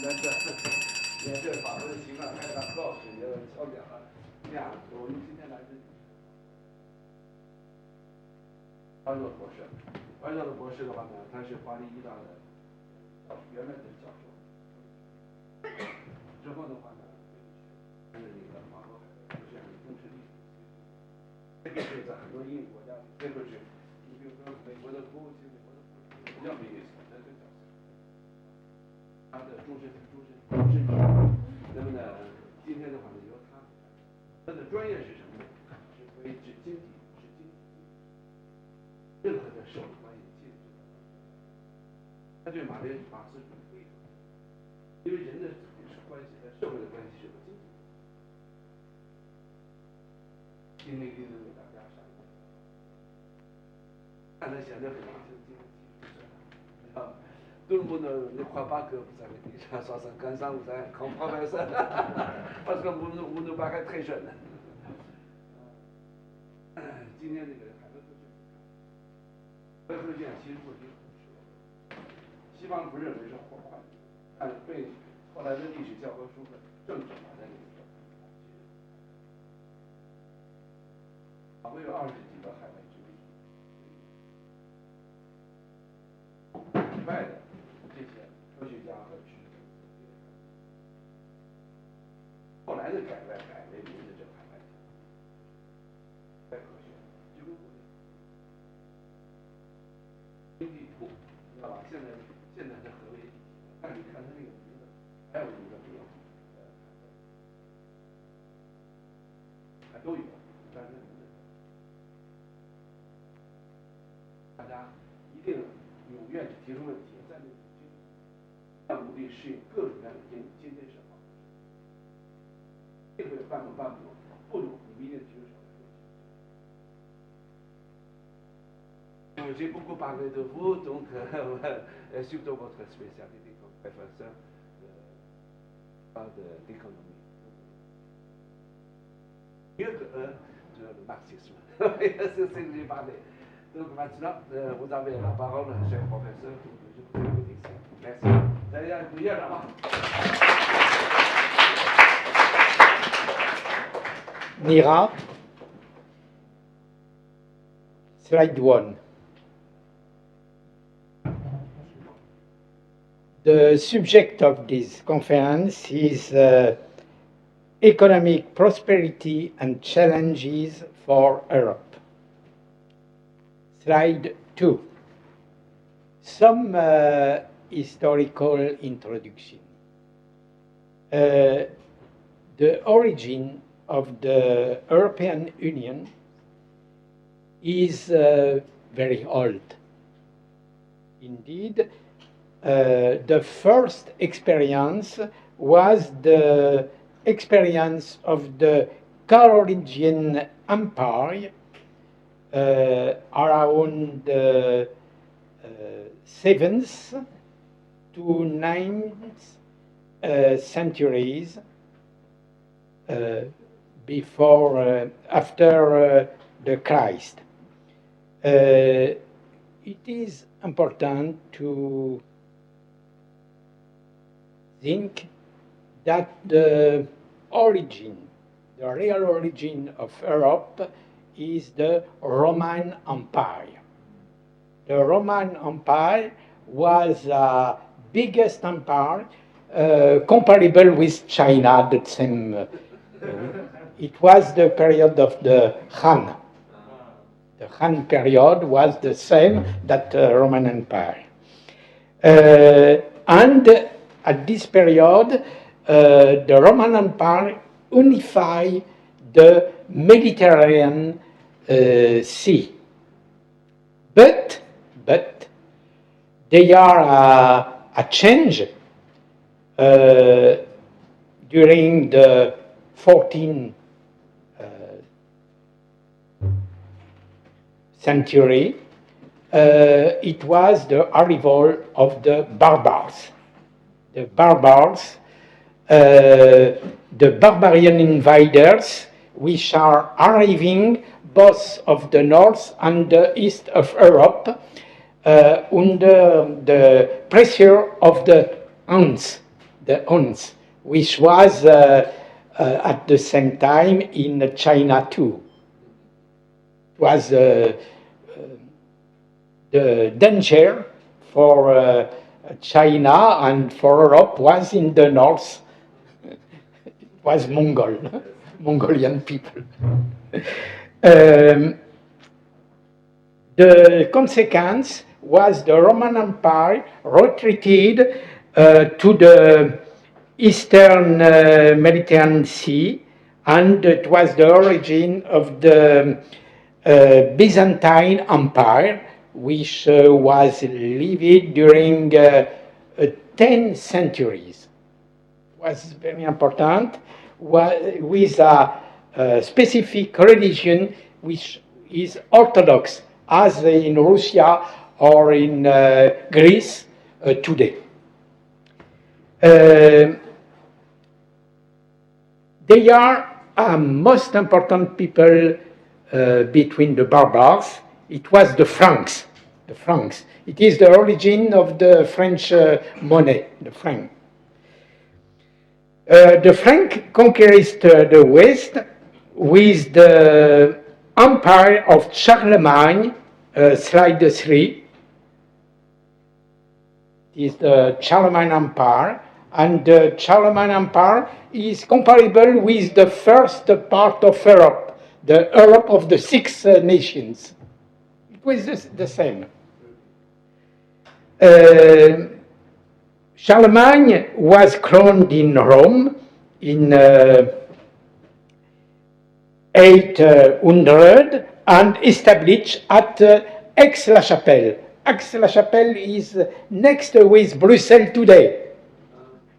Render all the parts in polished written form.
也是法国的情况开始告诉你敲点了。这样，我们今天来自巴若博士，巴若的博士的话呢，他是巴黎医大的原来的教授。之后的话呢，那个法国这样的政治历史，这个是在很多英语国家里，这个是你比如说美国的国务卿、美国的不叫美国的这个角色，他的终身。那么呢，今天的话呢，由他的专业是什么呢？是关于指经济，任何的社会关系的经济。他对马克思主义非常，因为人的关系和社会的关系是有经济。今天给大家上一课，看他显得很年轻，今年70岁了，tout le monde ne croit pas que vous avez déjà 75 ans, vous êtes un professeur, parce que vous nous paraissez très jeune. 今天这个海德格卷其实过去西方不认为是祸患，但被后来的历史教科书和政治把在里面。法国有20几个海外殖民，以外的这些科学家和知识分子，后来的改为名字叫海外太科学，就跟经济部，知道吧？现在是合为一体，但你看它这个名字，还有一个名字，还都有，但是大家一定踊跃地提出问题，在这个要努力适应各种各样的今天社会，一定会半懂半不懂，不懂你们一定提出什么问题。J'ai beaucoup parlé de vous, donc surtout votre spécialité comme professeur d'économie. Mieux que le marxisme. C'est ce que j'ai parlé. Donc maintenant, vous avez la parole, cher professeur. Je vous écoute ici. Merci. 大家鼓掌吧。Mira, slide 1. The subject of this conference is economic prosperity and challenges for Europe. Slide 2. Some historical introduction. The origin of the European Union is very old. Indeed, the first experience was the experience of the Carolingian Empire around the 7th to 9th centuries after the Christ. It is important to think that the real origin of Europe is the Roman Empire. The Roman Empire was the biggest empire comparable with China. The same. It was the period of the Han. The Han period was the same that Roman Empire. And at this period, the Roman Empire unified the Mediterranean Sea. But there are a change during the 14th century. It was the arrival of the barbars. The barbarian invaders, which are arriving both of the north and the east of Europe under the pressure of the Huns. the Huns, which was at the same time in China too. It was the danger for China and for Europe was in the north. It was Mongolian people. The consequence was the Roman Empire retreated to the eastern Mediterranean Sea, and it was the origin of the Byzantine Empire, which was lived during 10 centuries. It was very important, with a specific religion which is Orthodox, as in Russia or in Greece today. They are most important people between the barbares. It was the Franks. The Franks. It is the origin of the French money, the franc. The Frank conquered the West with the Empire of Charlemagne, slide 3. It is the Charlemagne Empire, and the Charlemagne Empire is comparable with the first part of Europe, the Europe of the 6 nations. It was the same. Charlemagne was crowned in Rome in 800 and established at Aix-la-Chapelle. Aix-la-Chapelle is next with Brussels today.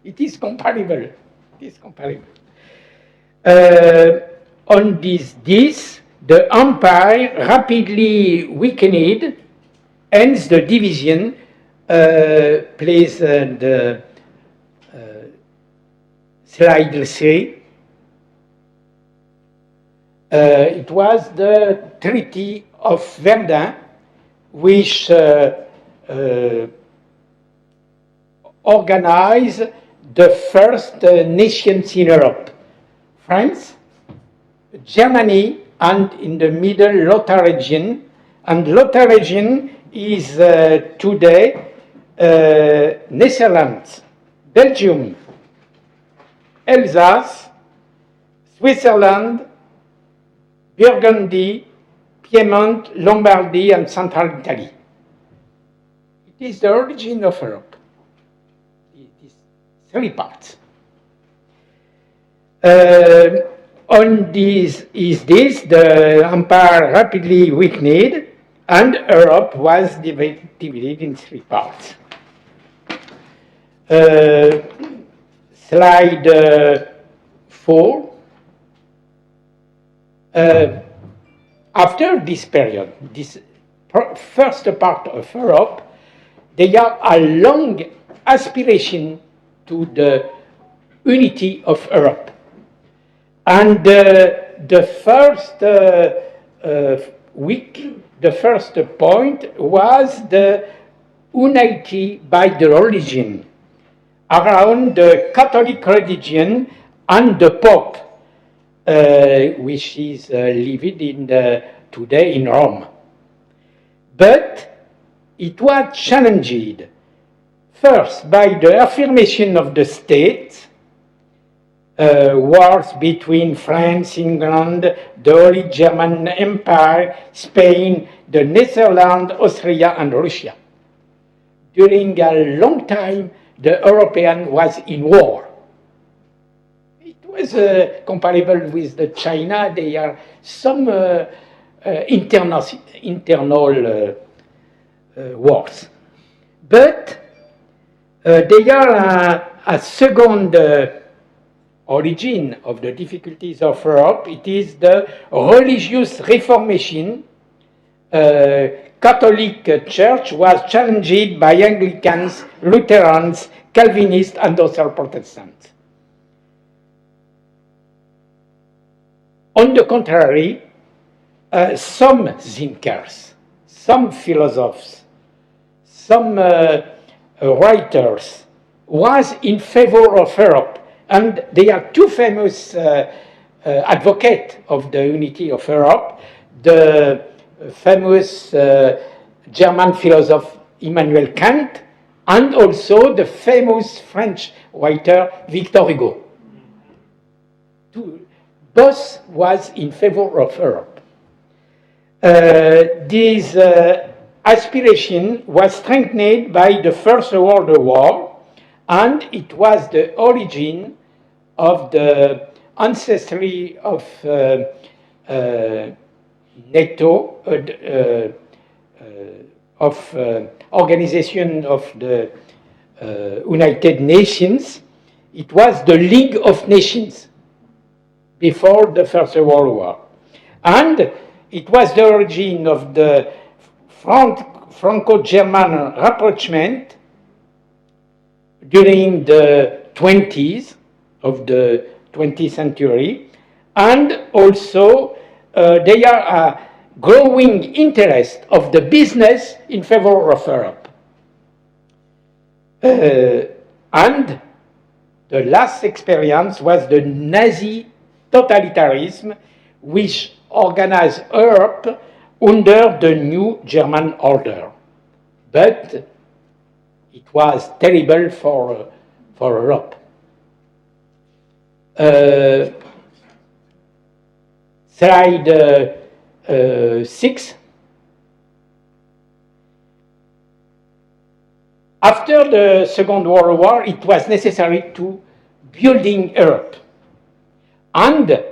It is comparable. It is comparable. On this, the empire rapidly weakened, hence the division plays the slide 3. It was the Treaty of Verdun, which organized the first nations in Europe: France, Germany, and in the middle, Lothar region. And Lothar region is today Netherlands, Belgium, Alsace, Switzerland, Burgundy, Piedmont, Lombardy, and central Italy. It is the origin of Europe. It is 3 parts. On this, the empire rapidly weakened, and Europe was divided in 3 parts. Slide 4. After this period, this first part of Europe, there are a long aspiration to the unity of Europe. And the first the first point was the unity by the religion around the Catholic religion and the Pope, which is lived in today in Rome. But it was challenged first by the affirmation of the state, wars between France, England, the Holy German Empire, Spain, the Netherlands, Austria, and Russia. During a long time, the European was in war. It was comparable with the China. There are some internal wars. But there are a second origin of the difficulties of Europe. It is the religious reformation. Catholic Church was challenged by Anglicans, Lutherans, Calvinists, and other Protestants. On the contrary, some thinkers, some philosophers, some writers was in favor of Europe. And they are two famous advocates of the unity of Europe. The famous German philosopher Immanuel Kant, and also the famous French writer Victor Hugo. Both was in favor of Europe. This aspiration was strengthened by the First World War, and it was the origin of the ancestry of NATO, of Organization of the United Nations. It was the League of Nations before the First World War. And it was the origin of the Franco-German rapprochement during the 20s of the 20th century, and also they are a growing interest of the business in favor of Europe. And the last experience was the Nazi totalitarianism, which organized Europe under the new German order. But it was terrible for Europe. Slide 6. After the Second World War, it was necessary to building Europe. And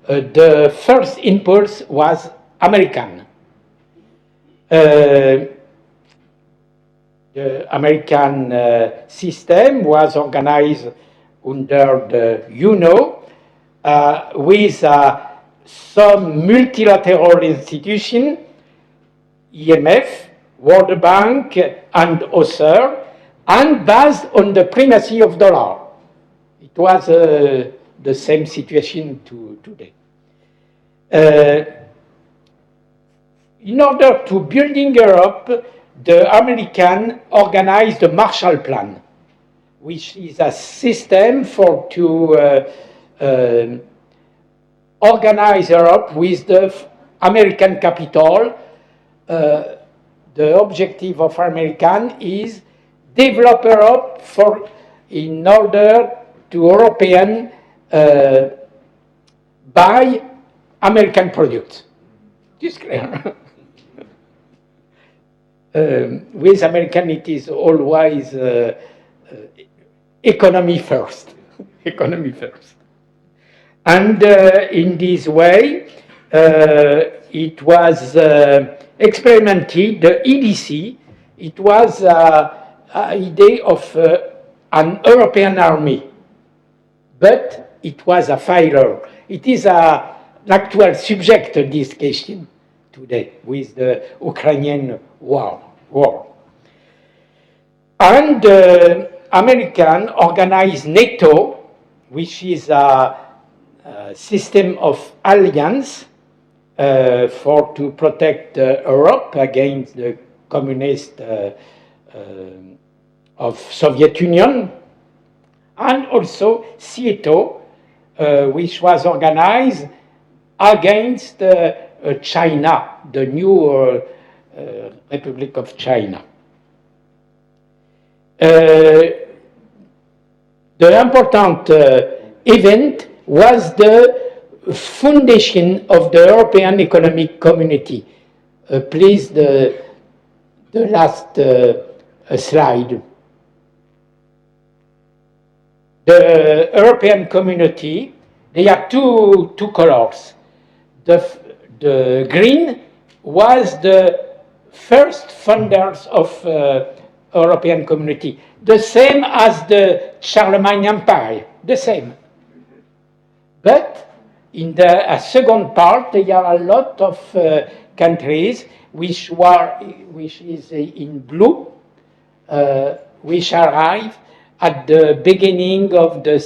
the first impulse was American. The American system was organized under the UNO with some multilateral institutions, IMF, World Bank, and others, and based on the primacy of dollar. It was the same situation today. In order to building Europe, the Americans organized the Marshall Plan, which is a system to organize Europe with the American capital. The objective of American is develop Europe in order to European buy American products. This is clear. With American, it is always economy first. Economy first. And in this way, it was experimented, the EDC, it was an idea of an European army, but it was a failure. It is an actual subject of this question today with the Ukrainian war. And American organized NATO, which is a system of alliance to protect Europe against the communist of Soviet Union, and also CETO, which was organized against China, the new Republic of China. The important event was the foundation of the European Economic Community. Please, the last slide. The European Community, they have two colors. The green was the first founders of European Community, the same as the Charlemagne Empire, the same. But in the second part, there are a lot of countries which is in blue, which arrived at the beginning of the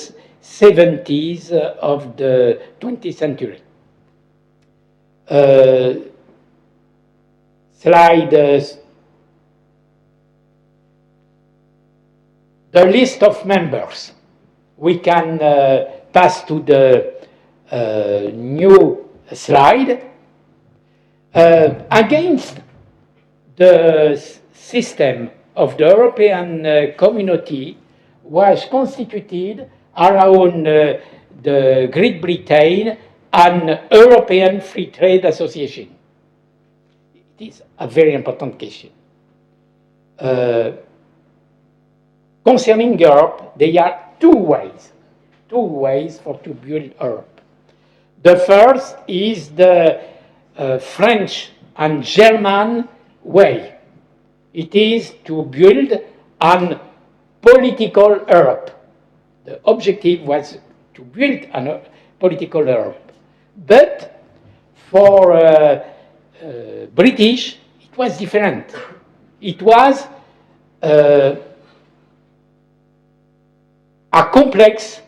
70s of the 20th century. Slide. the list of members. We can pass to the new slide. Against the system of the European community was constituted around the Great Britain an European Free Trade Association. It is a very important question. Concerning Europe, there are two ways for to build Europe. The first is the French and German way. It is to build a political Europe. The objective was to build a political Europe. But for British, it was different. It was a complex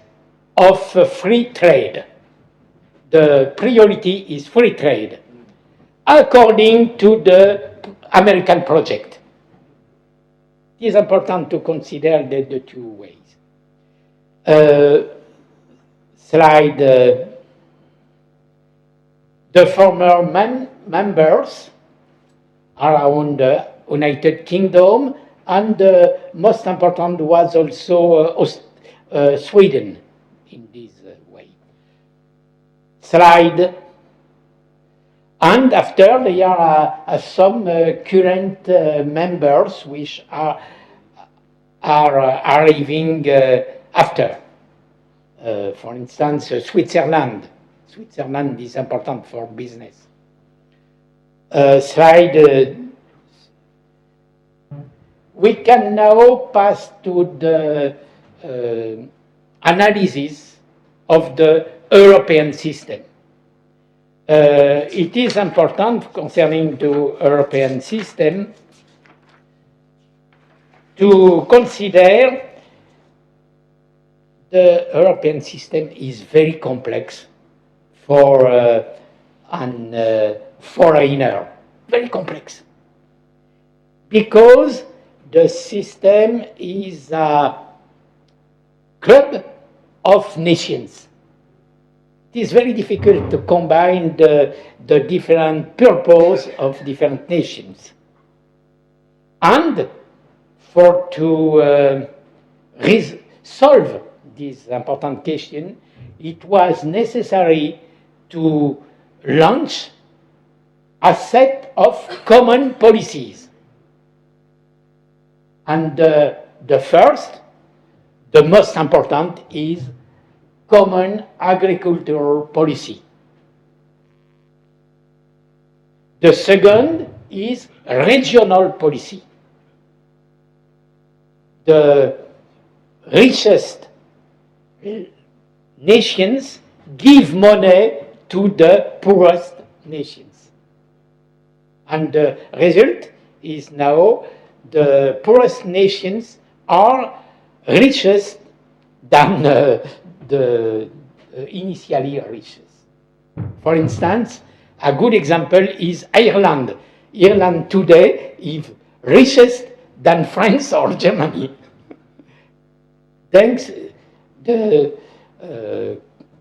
of free trade. The priority is free trade, according to the American project. It is important to consider the two ways. Slide. The former members around the United Kingdom, and the most important was also Sweden in this way. Slide. And after there are some current members which are arriving after. For instance, Switzerland. Switzerland is important for business. Slide. We can now pass to the analysis of the European system. It is important concerning the European system to consider the European system is very complex for a foreigner, very complex, because the system is a club of nations. It is very difficult to combine the different purposes of different nations. And to solve this important question, it was necessary to launch a set of common policies. And the first, the most important, is common agricultural policy. The second is regional policy. The richest nations give money to the poorest nations. And the result is now the poorest nations are richest than the initially richest. For instance, a good example is Ireland. Ireland today is richest than France or Germany. Thanks the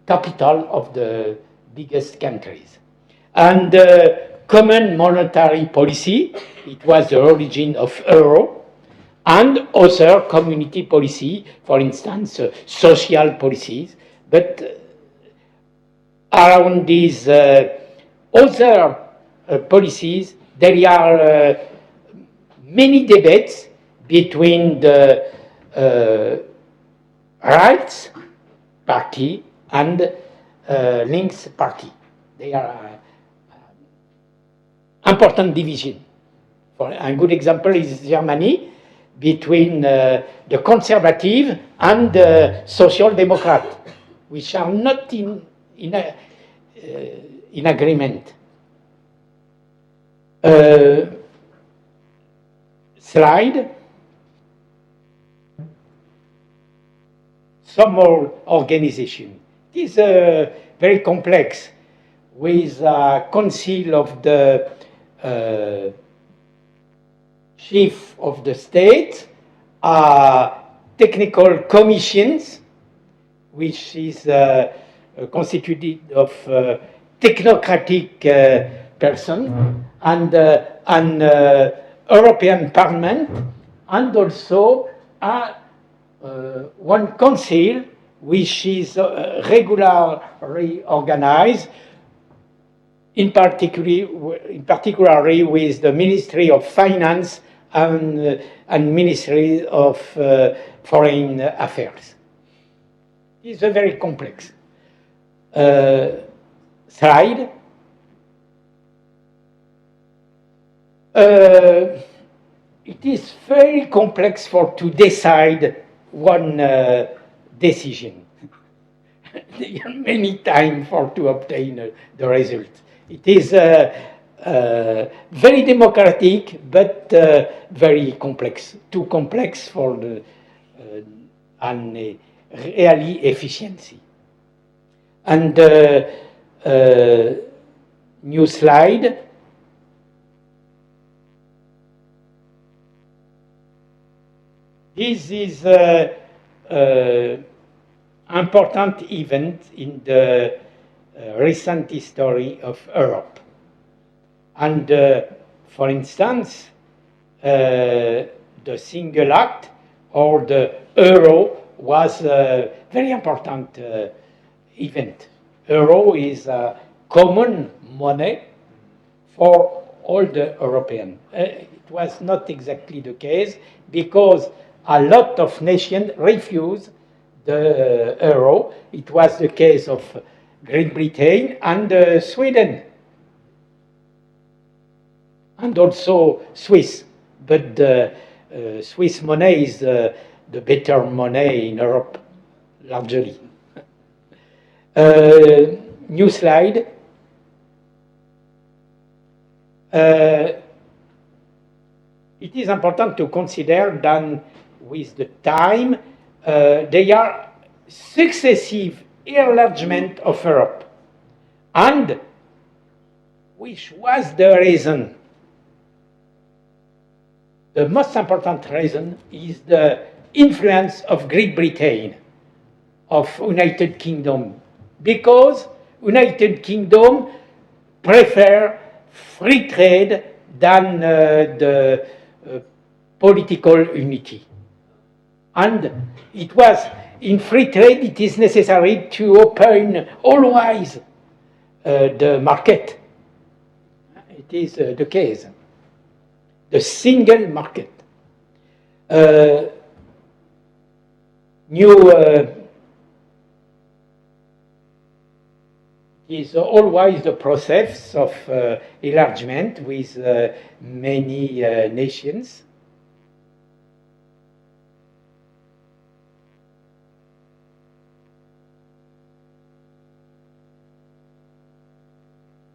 capital of the biggest countries. And common monetary policy, it was the origin of euro, and other community policy, for instance, social policies. But around these other policies, there are many debates between the Rights Party and Links Party. They are important division. For a good example is Germany, between the conservative and the social democrat, which are not in agreement. Slide. Some more organization. It is very complex, with a council of the chief of the state, a technical commissions, which is constituted of technocratic person and an European Parliament, and also one council which is regularly organized, in particular with the Ministry of Finance and Ministry of Foreign Affairs. It's a very complex slide. It is very complex to decide one decision. There are many times to obtain the result. It is very democratic, but very complex. Too complex for the really efficiency. And new slide. This is important event in the recent history of Europe. And for instance, the single act or the euro was a very important event. Euro is a common money for all the Europeans. It was not exactly the case because a lot of nations refused the euro. It was the case of Great Britain and Sweden, and also Swiss. But the Swiss money is the better money in Europe, largely. New slide. It is important to consider that with the time, there are successive enlargement of Europe. And which was the reason? The most important reason is the influence of Great Britain, of United Kingdom, because United Kingdom prefer free trade than the political unity. And it was in free trade, it is necessary to open always the market. It is the case. The single market. Is always the process of enlargement with many nations.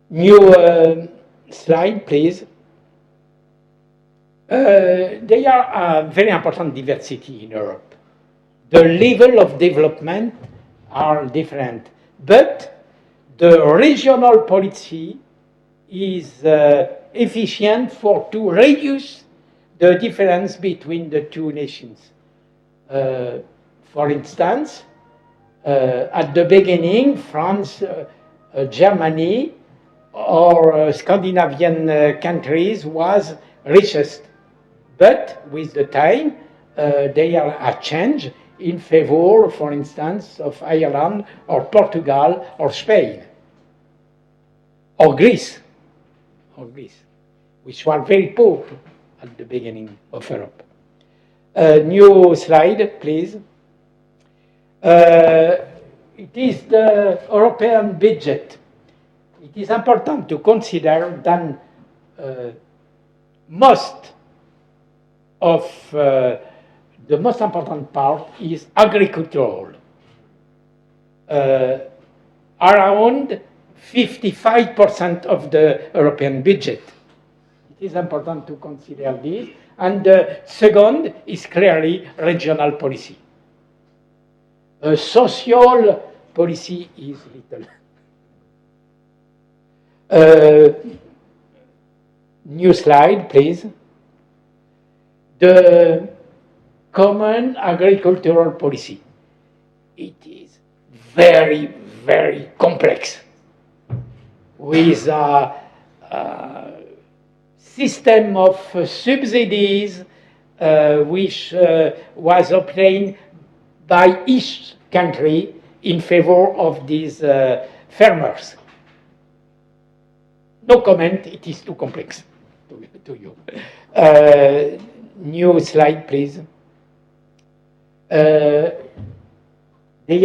New slide, please. There are a very important diversity in Europe. The level of development are different, but the regional policy is efficient to reduce the difference between the two nations. For instance, at the beginning, France, Germany, or Scandinavian countries was richest. But with the time, there are a change in favor, for instance, of Ireland or Portugal or Spain or Greece, which were very poor at the beginning of Europe. New slide, please. It is the European budget. It is important to consider that most of the most important part is agricultural. Around 55% of the European budget. It is important to consider this. And the second is clearly regional policy. Social policy is little. New slide, please. The common agricultural policy. It is very, very complex, with a system of subsidies which was obtained by each country in favor of these farmers. No comment, it is too complex to you. New slide, please. There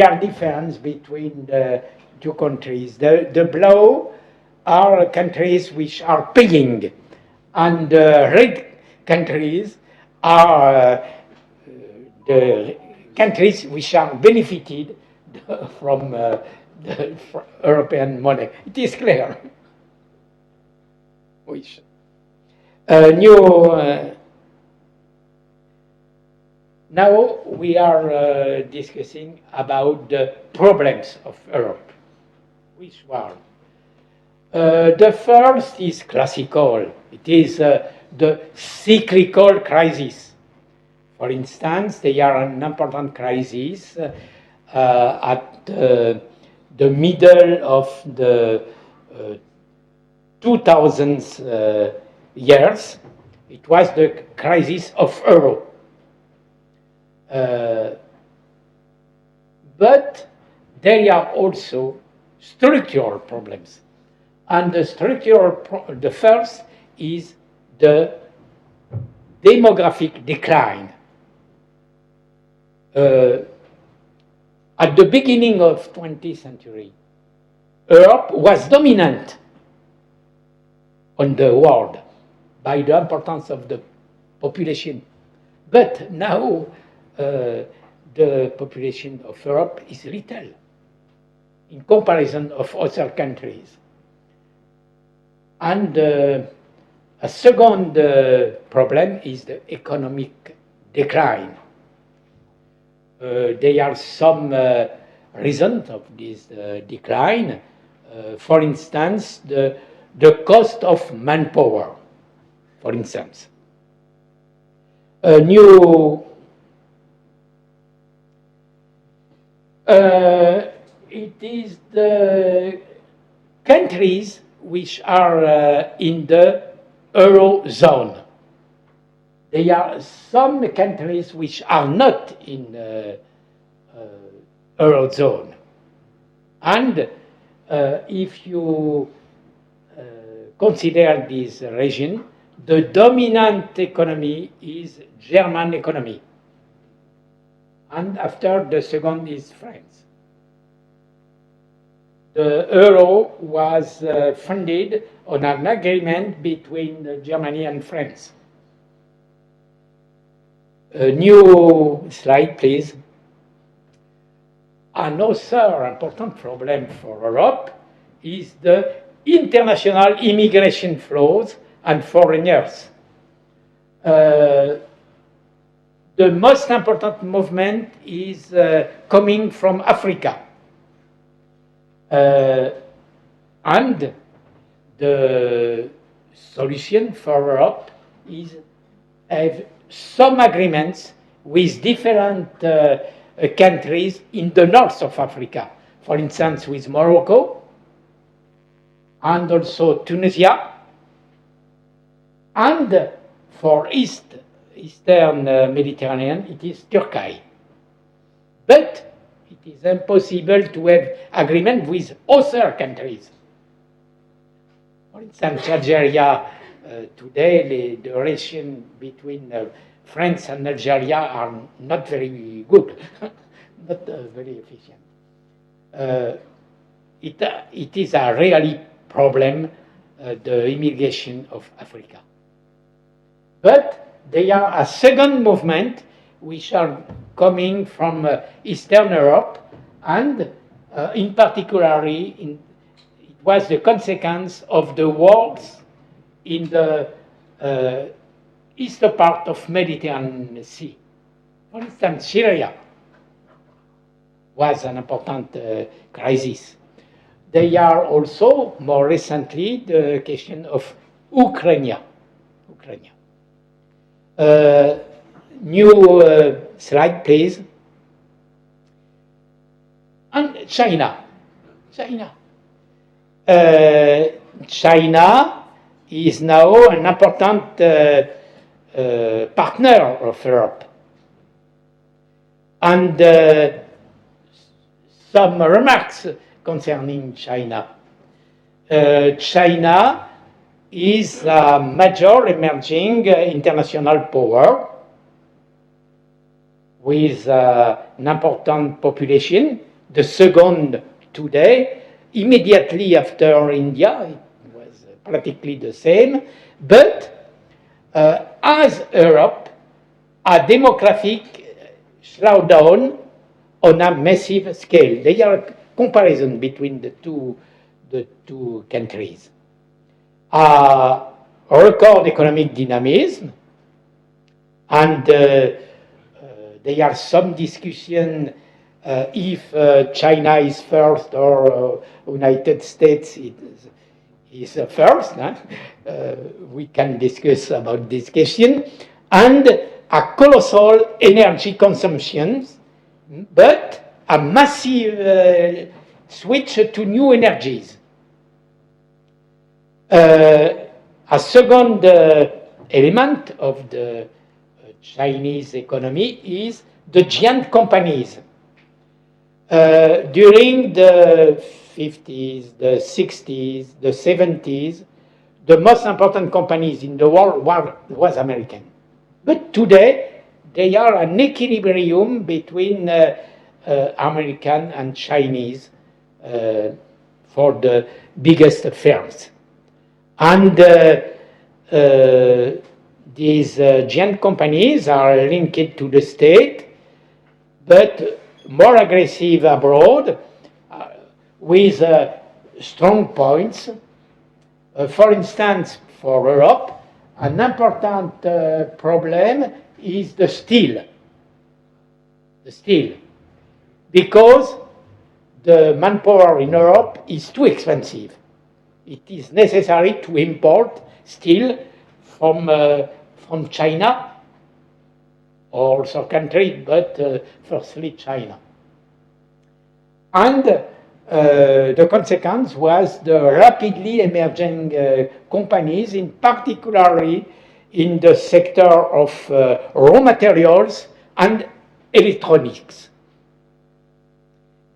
are differences between the two countries. The blue are countries which are paying, and the red countries are the countries which are benefited from the European money. It is clear. Which now we are discussing about the problems of Europe. Which one? The first is classical. It is the cyclical crisis. For instance, there are an important crisis at the middle of the 2000s years. It was the crisis of euro. But there are also structural problems. And the first is the demographic decline. At the beginning of 20th century, Europe was dominant on the world by the importance of the population. But now the population of Europe is little in comparison of other countries. And a second problem is the economic decline. There are some reasons of this decline. For instance, the cost of manpower, for instance. It is the countries which are in the Eurozone. There are some countries which are not in the Eurozone. And if you consider this region, the dominant economy is German economy. And after, the second is France. The euro was funded on an agreement between Germany and France. A new slide, please. Another important problem for Europe is the international immigration flows and foreigners. The most important movement is coming from Africa. And the solution for Europe is have some agreements with different countries in the north of Africa. For instance, with Morocco, and also Tunisia, and for Eastern Mediterranean, it is Turkey. But it is impossible to have agreement with other countries. For instance, Algeria, today the relation between France and Algeria are not very good, not very efficient. It is a really problem, the immigration of Africa. But there are a second movement which are coming from Eastern Europe, and in particular, it was the consequence of the wars in the eastern part of Mediterranean Sea. For instance, Syria was an important crisis. There are also, more recently, the question of Ukraine. New slide, please. And China. China is now an important partner of Europe. And some remarks concerning China. China is a major emerging international power with an important population, the second today, immediately after India. It was practically the same. But as Europe, a demographic slowdown on a massive scale. There are comparison between the two countries. Record economic dynamism, and there are some discussion if China is first or United States is first. We can discuss about this question. And a colossal energy consumption, but a massive switch to new energies. A second element of the Chinese economy is the giant companies. During the 50s, the 60s, the 70s, the most important companies in the world was American. But today, they are an equilibrium between American and Chinese for the biggest firms. And these giant companies are linked to the state, but more aggressive abroad with strong points. For instance, for Europe, an important problem is the steel. Because the manpower in Europe is too expensive. It is necessary to import steel from China or also countries, but firstly China. And the consequence was the rapidly emerging companies, in particularly in the sector of raw materials and electronics.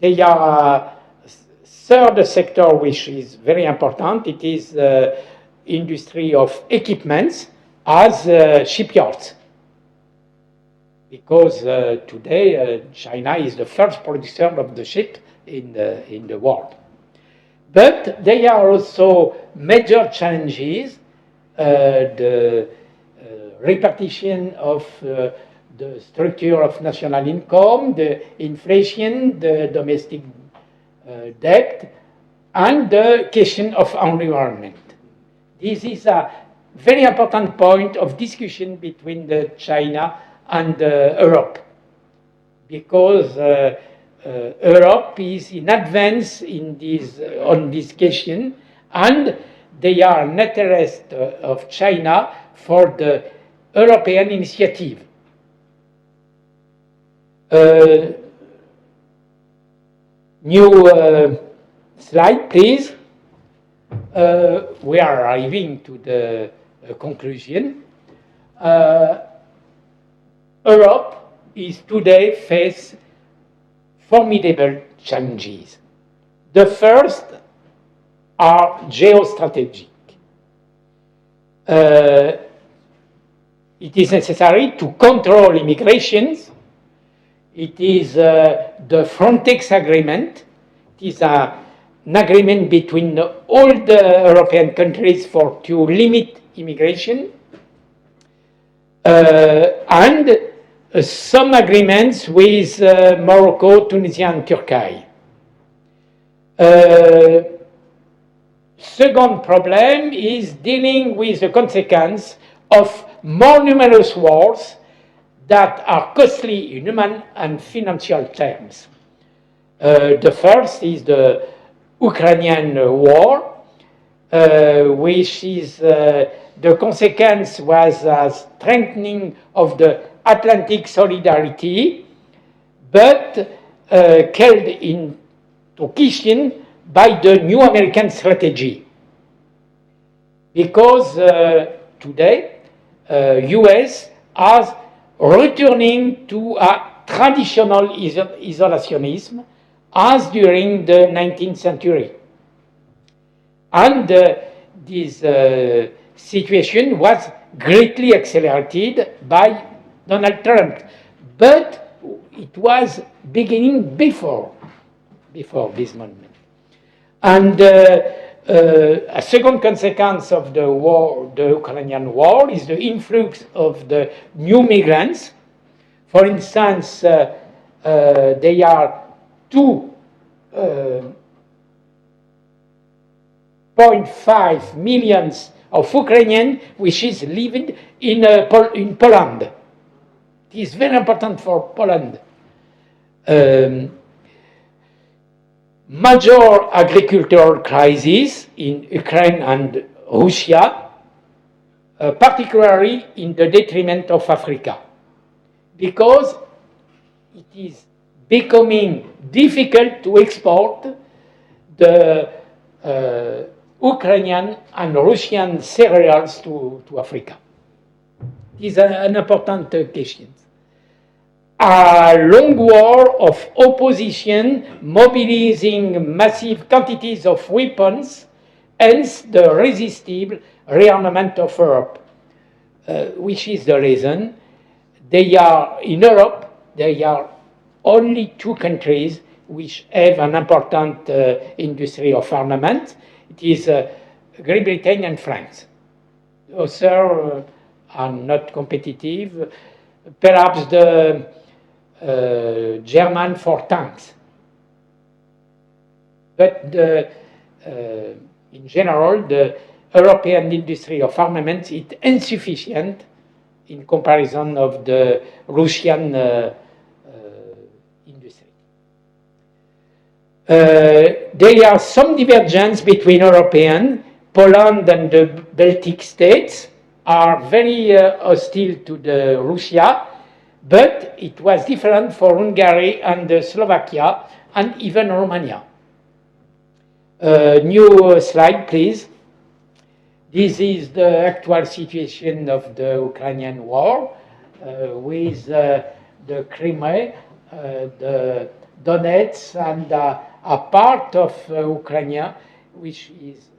There are a third sector which is very important. It is the industry of equipments as shipyards. Because today China is the first producer of the ship in the world. But there are also major challenges, the repartition of the structure of national income, the inflation, the domestic debt, and the question of environment. This is a very important point of discussion between China and Europe, because Europe is in advance on this question, and they are an interest of China for the European initiative. New slide, please. We are arriving to the conclusion. Europe is today face formidable challenges. The first are geostrategic. It is necessary to control immigrations. It is the Frontex Agreement. It is an agreement between all the European countries to limit immigration. And some agreements with Morocco, Tunisia, and Turkey. Second problem is dealing with the consequence of more numerous wars that are costly in human and financial terms. The first is the Ukrainian war, which is the consequence was a strengthening of the Atlantic solidarity, but killed into question by the new American strategy. Because today, US are returning to a traditional isolationism as during the 19th century. And this situation was greatly accelerated by Donald Trump. But it was beginning before this moment. And a second consequence of the war, the Ukrainian war, is the influx of the new migrants. For instance, they are 2.5 million of Ukrainians which is living in Poland. It is very important for Poland. Major agricultural crisis in Ukraine and Russia, particularly in the detriment of Africa, because it is becoming difficult to export the Ukrainian and Russian cereals to Africa. It is an important question. A long war of opposition mobilizing massive quantities of weapons, hence the irresistible rearmament of Europe, which is the reason in Europe there are only two countries which have an important industry of armament. It is Great Britain and France. Others are not competitive. Perhaps the German for tanks. But in general, the European industry of armaments is insufficient in comparison of the Russian industry. There are some divergence between European. Poland and the Baltic states are very hostile to the Russia, but it was different for Hungary and Slovakia and even Romania. New slide, please. This is the actual situation of the Ukrainian war with the Crimea, the Donetsk, and a part of Ukraine which is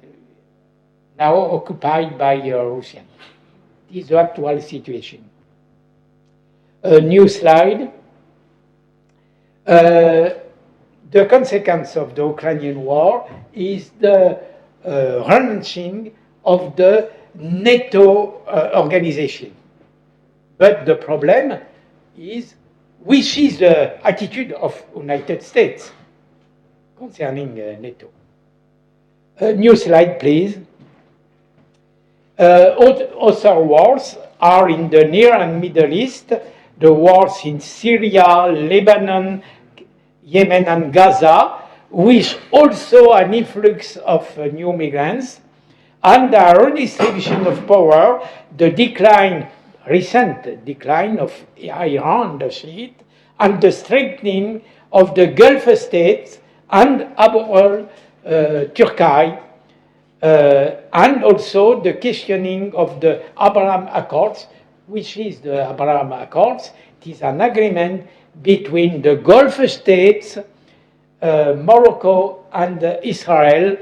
now occupied by Russia. This is the actual situation. A new slide. The consequence of the Ukrainian war is the renouncing of the NATO organization. But the problem is, which is the attitude of United States concerning NATO. New slide, please. Other wars are in the Near and Middle East, the wars in Syria, Lebanon, Yemen and Gaza, with also an influx of new migrants, and a redistribution of power, the recent decline of Iran, the Shiite, and the strengthening of the Gulf states, and above all, Turkey, and also the questioning of the Abraham Accords. Which is the Abraham Accords? It is an agreement between the Gulf states, Morocco, and Israel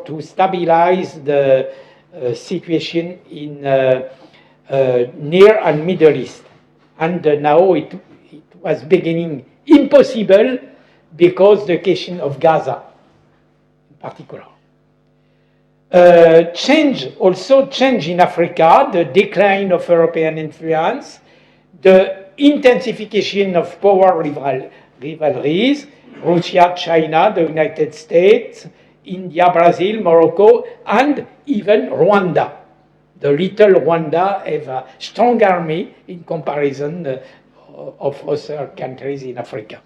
to stabilize the situation in Near and Middle East. And now it was beginning impossible because the question of Gaza in particular. Change in Africa, the decline of European influence, the intensification of power rivalries, Russia, China, the United States, India, Brazil, Morocco, and even Rwanda. The little Rwanda have a strong army in comparison of other countries in Africa.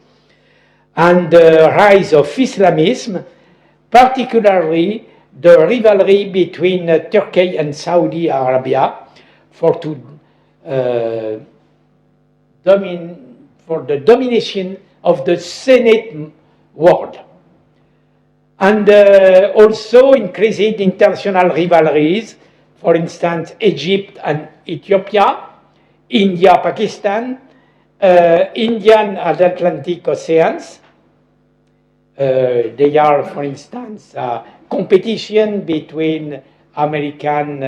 And the rise of Islamism, particularly the rivalry between Turkey and Saudi Arabia to for the domination of the Senate world. And also increasing international rivalries, for instance, Egypt and Ethiopia, India, Pakistan, Indian and Atlantic Oceans. They are, for instance, competition between American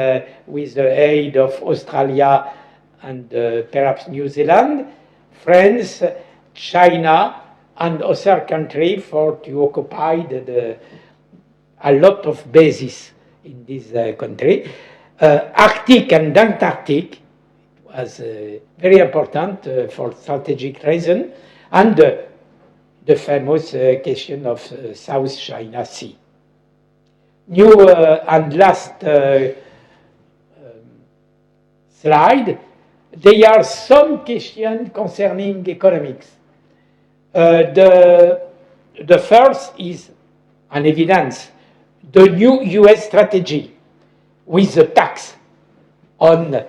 with the aid of Australia and perhaps New Zealand, France, China, and other countries to occupy a lot of bases in this country. Arctic and Antarctic was very important for strategic reason, and the famous question of South China Sea. New and last slide, there are some questions concerning economics. The first is an evidence, the new US strategy with the tax on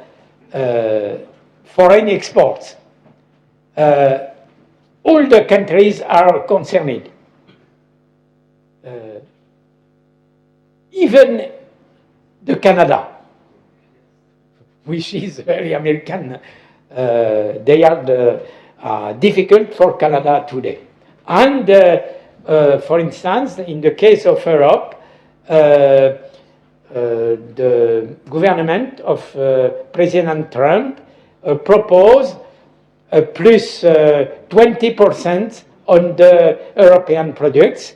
foreign exports. All the countries are concerned. Even the Canada, which is very American, they are difficult for Canada today. And for instance, in the case of Europe, the government of President Trump proposed plus 20% on the European products,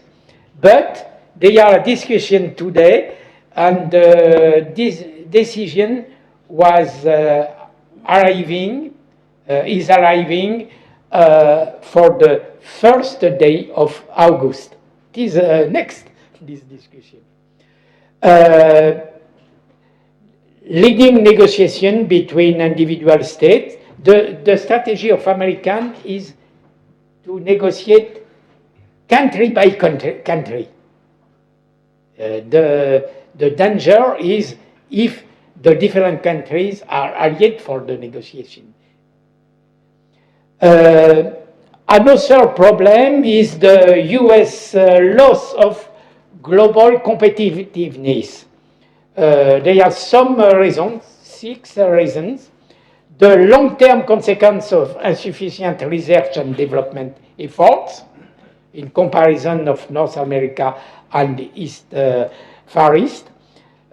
but there are a discussion today, and this decision is arriving for the first day of August. It is next, this discussion. Leading negotiation between individual states. The strategy of American is to negotiate country by country. The danger is if the different countries are allied for the negotiation. Another problem is the US loss of global competitiveness. There are some reasons, 6 reasons. The long-term consequence of insufficient research and development efforts in comparison of North America and Far East.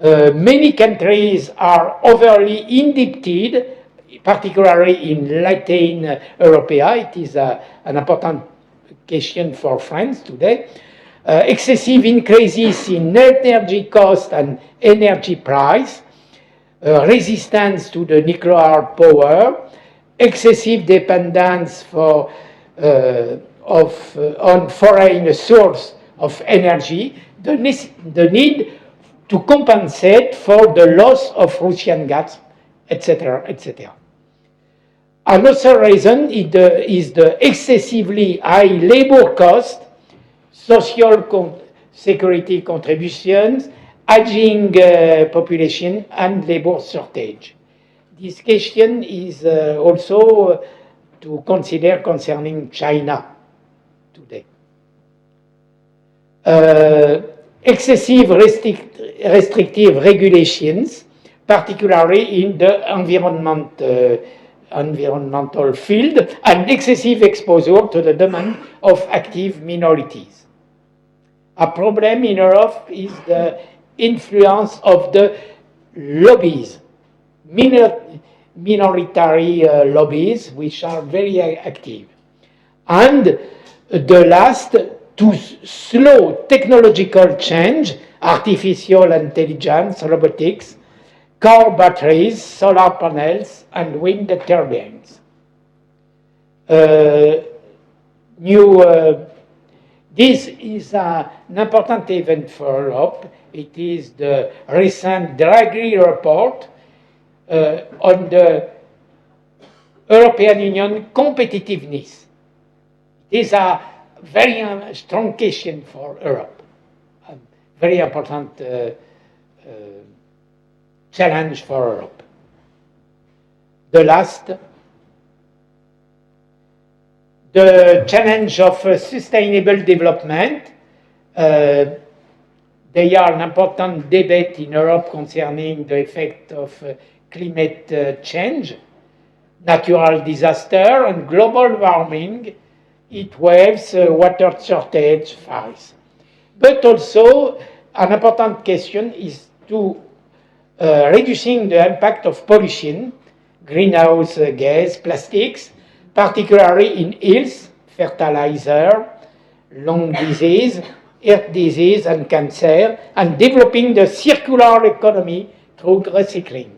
Many countries are overly indebted, particularly in Latin Europe. It is an important question for France today. Excessive increases in energy cost and energy price, resistance to the nuclear power, excessive dependence on foreign source of energy, the need to compensate for the loss of Russian gas, etc., etc. Another reason is the excessively high labor cost, social security contributions, aging population, and labor shortage. This question is also to consider concerning China today. Excessive restrictive regulations, particularly in the environmental field, and excessive exposure to the demand of active minorities. A problem in Europe is the influence of the lobbies, minoritary lobbies, which are very active. And the last, to slow technological change, artificial intelligence, robotics, car batteries, solar panels, and wind turbines. This is an important event for Europe. It is the recent Draghi report on the European Union competitiveness. It is a very strong question for Europe, a very important challenge for Europe. The last, the challenge of sustainable development. They are an important debate in Europe concerning the effect of climate change, natural disaster, and global warming, heat waves, water shortage, fires. But also, an important question is to reducing the impact of pollution, greenhouse gas, plastics, particularly in hills, fertilizer, lung disease, heart disease, and cancer, and developing the circular economy through recycling.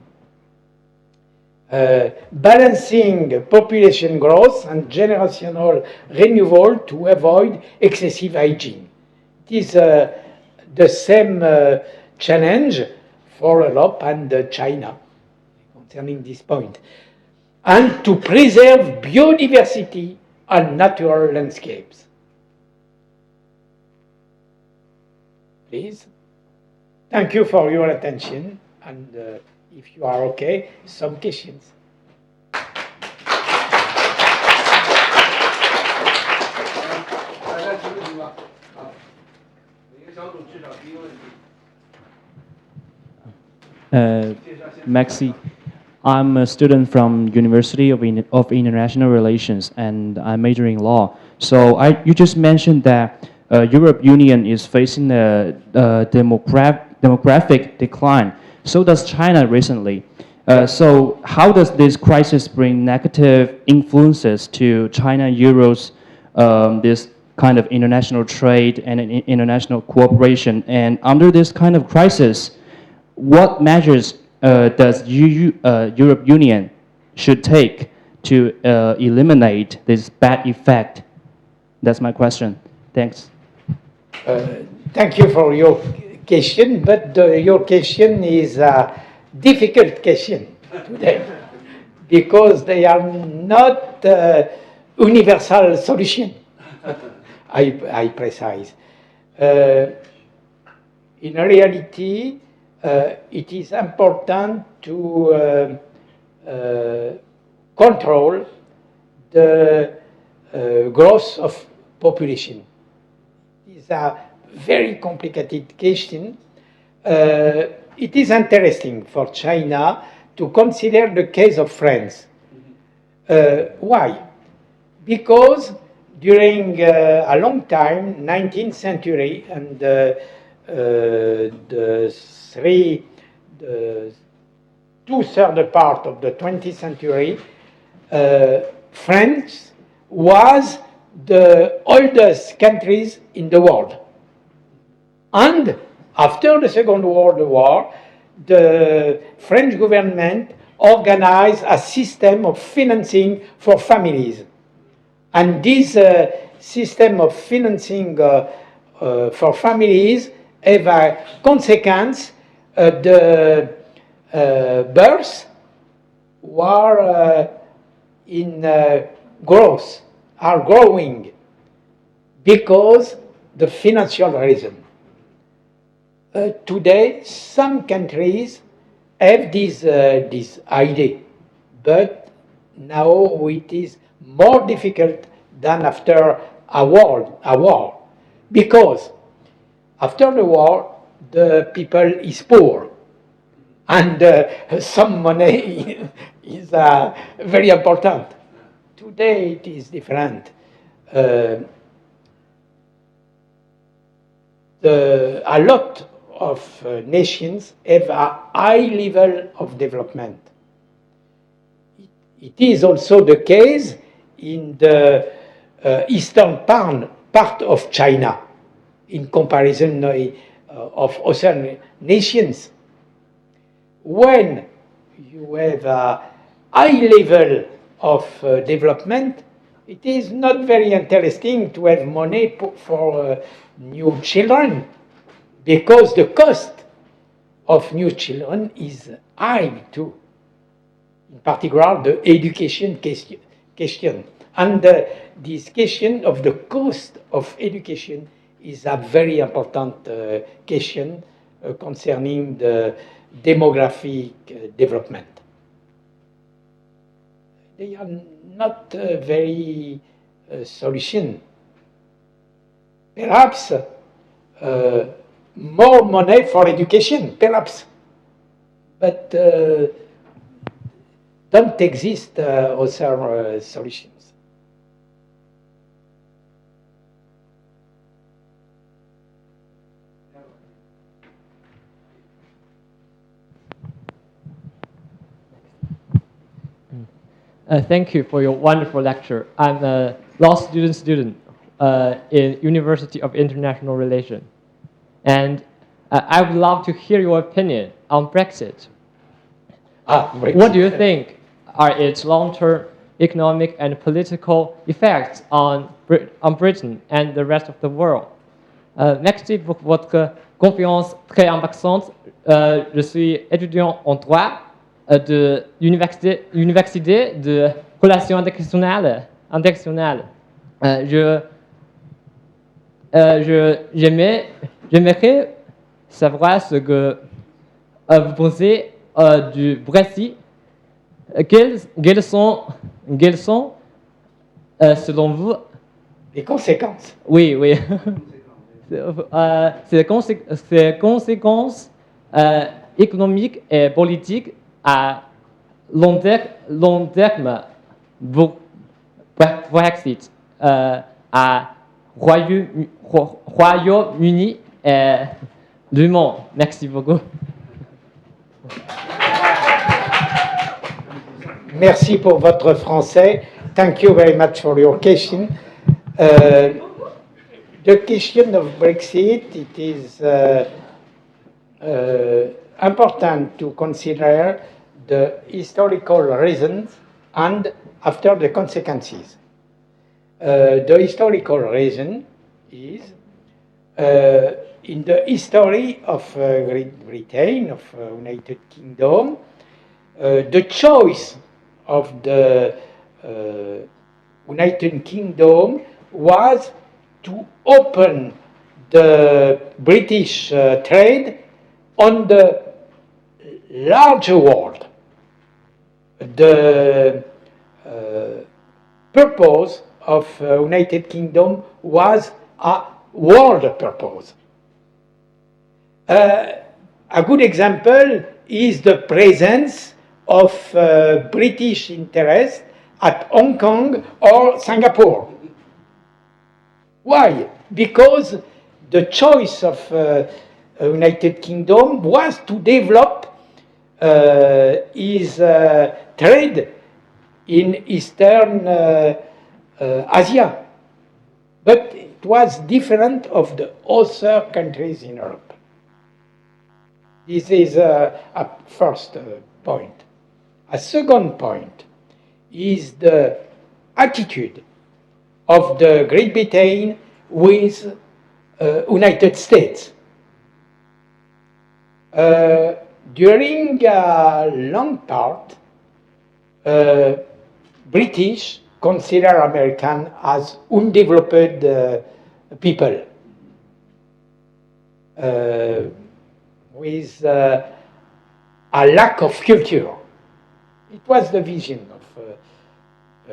Balancing population growth and generational renewal to avoid excessive aging. It is the same challenge for Europe and China concerning this point. And to preserve biodiversity and natural landscapes. Please. Thank you for your attention, and if you are okay, some questions. Maxi, I'm a student from University of International Relations, and I'm majoring in law. So you just mentioned that Europe Union is facing a demographic decline. So does China recently. So how does this crisis bring negative influences to China Euro's this kind of international trade and international cooperation? And under this kind of crisis, what measures does Europe Union should take to eliminate this bad effect? That's my question. Thanks. Thank you for your question, but your question is a difficult question today because they are not universal solution. I precise. In reality, it is important to control the growth of population. It's a very complicated question. It is interesting for China to consider the case of France. Why? Because during a long time, 19th century and the two-third part of the 20th century, France was the oldest countries in the world. And after the Second World War, the French government organized a system of financing for families. And this system of financing for families have a consequence. The births were in growth, are growing because the financial reason. Today, some countries have this idea, but now it is more difficult than after a war, because after the war, the people is poor, and some money is very important. Today it is different. A lot of nations have a high level of development. It is also the case in the eastern part of China, in comparison of other nations. When you have a high level of development, it is not very interesting to have money for new children, because the cost of new children is high too. In particular, the education question. And this question of the cost of education is a very important question concerning the demographic development. They are not very solution. Perhaps more money for education, perhaps. But don't exist other solutions. Thank you for your wonderful lecture. I'm a law student in University of International Relations. And I would love to hear your opinion on Brexit. Brexit. What do you think are its long-term economic and political effects on Britain and the rest of the world? Merci pour votre conférence très impactante. Je suis étudiant en droit de l'université de relations internationales. J'aimerais savoir ce que vous pensez du Brexit. Quelles sont selon vous les conséquences? Oui, oui. Ces conséquences économiques et politiques à long terme Brexit à Royaume-Uni et du monde. Merci beaucoup. Merci pour votre français. Thank you very much for your question. The question of Brexit, it is important to consider the historical reasons and after the consequences. The historical reason is in the history of Great Britain, of United Kingdom, the choice of the United Kingdom was to open the British trade on the larger world. The purpose of United Kingdom was a world purpose. A good example is the presence of British interest at Hong Kong or Singapore. Why? Because the choice of United Kingdom was to develop his trade in Eastern Asia. But it was different of the other countries in Europe. This is a first point. A second point is the attitude of the Great Britain with United States. During a long part, British consider American as undeveloped people with a lack of culture. It was the vision of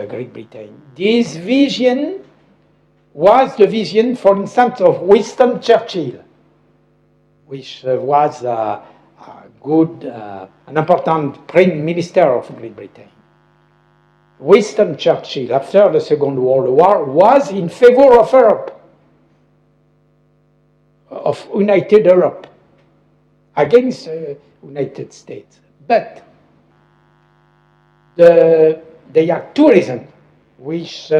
Great Britain. This vision was the vision, for instance, of Winston Churchill, which was a good, an important Prime Minister of Great Britain. Winston Churchill, after the Second World War, was in favor of Europe, of United Europe, against United States. But there are two reasons which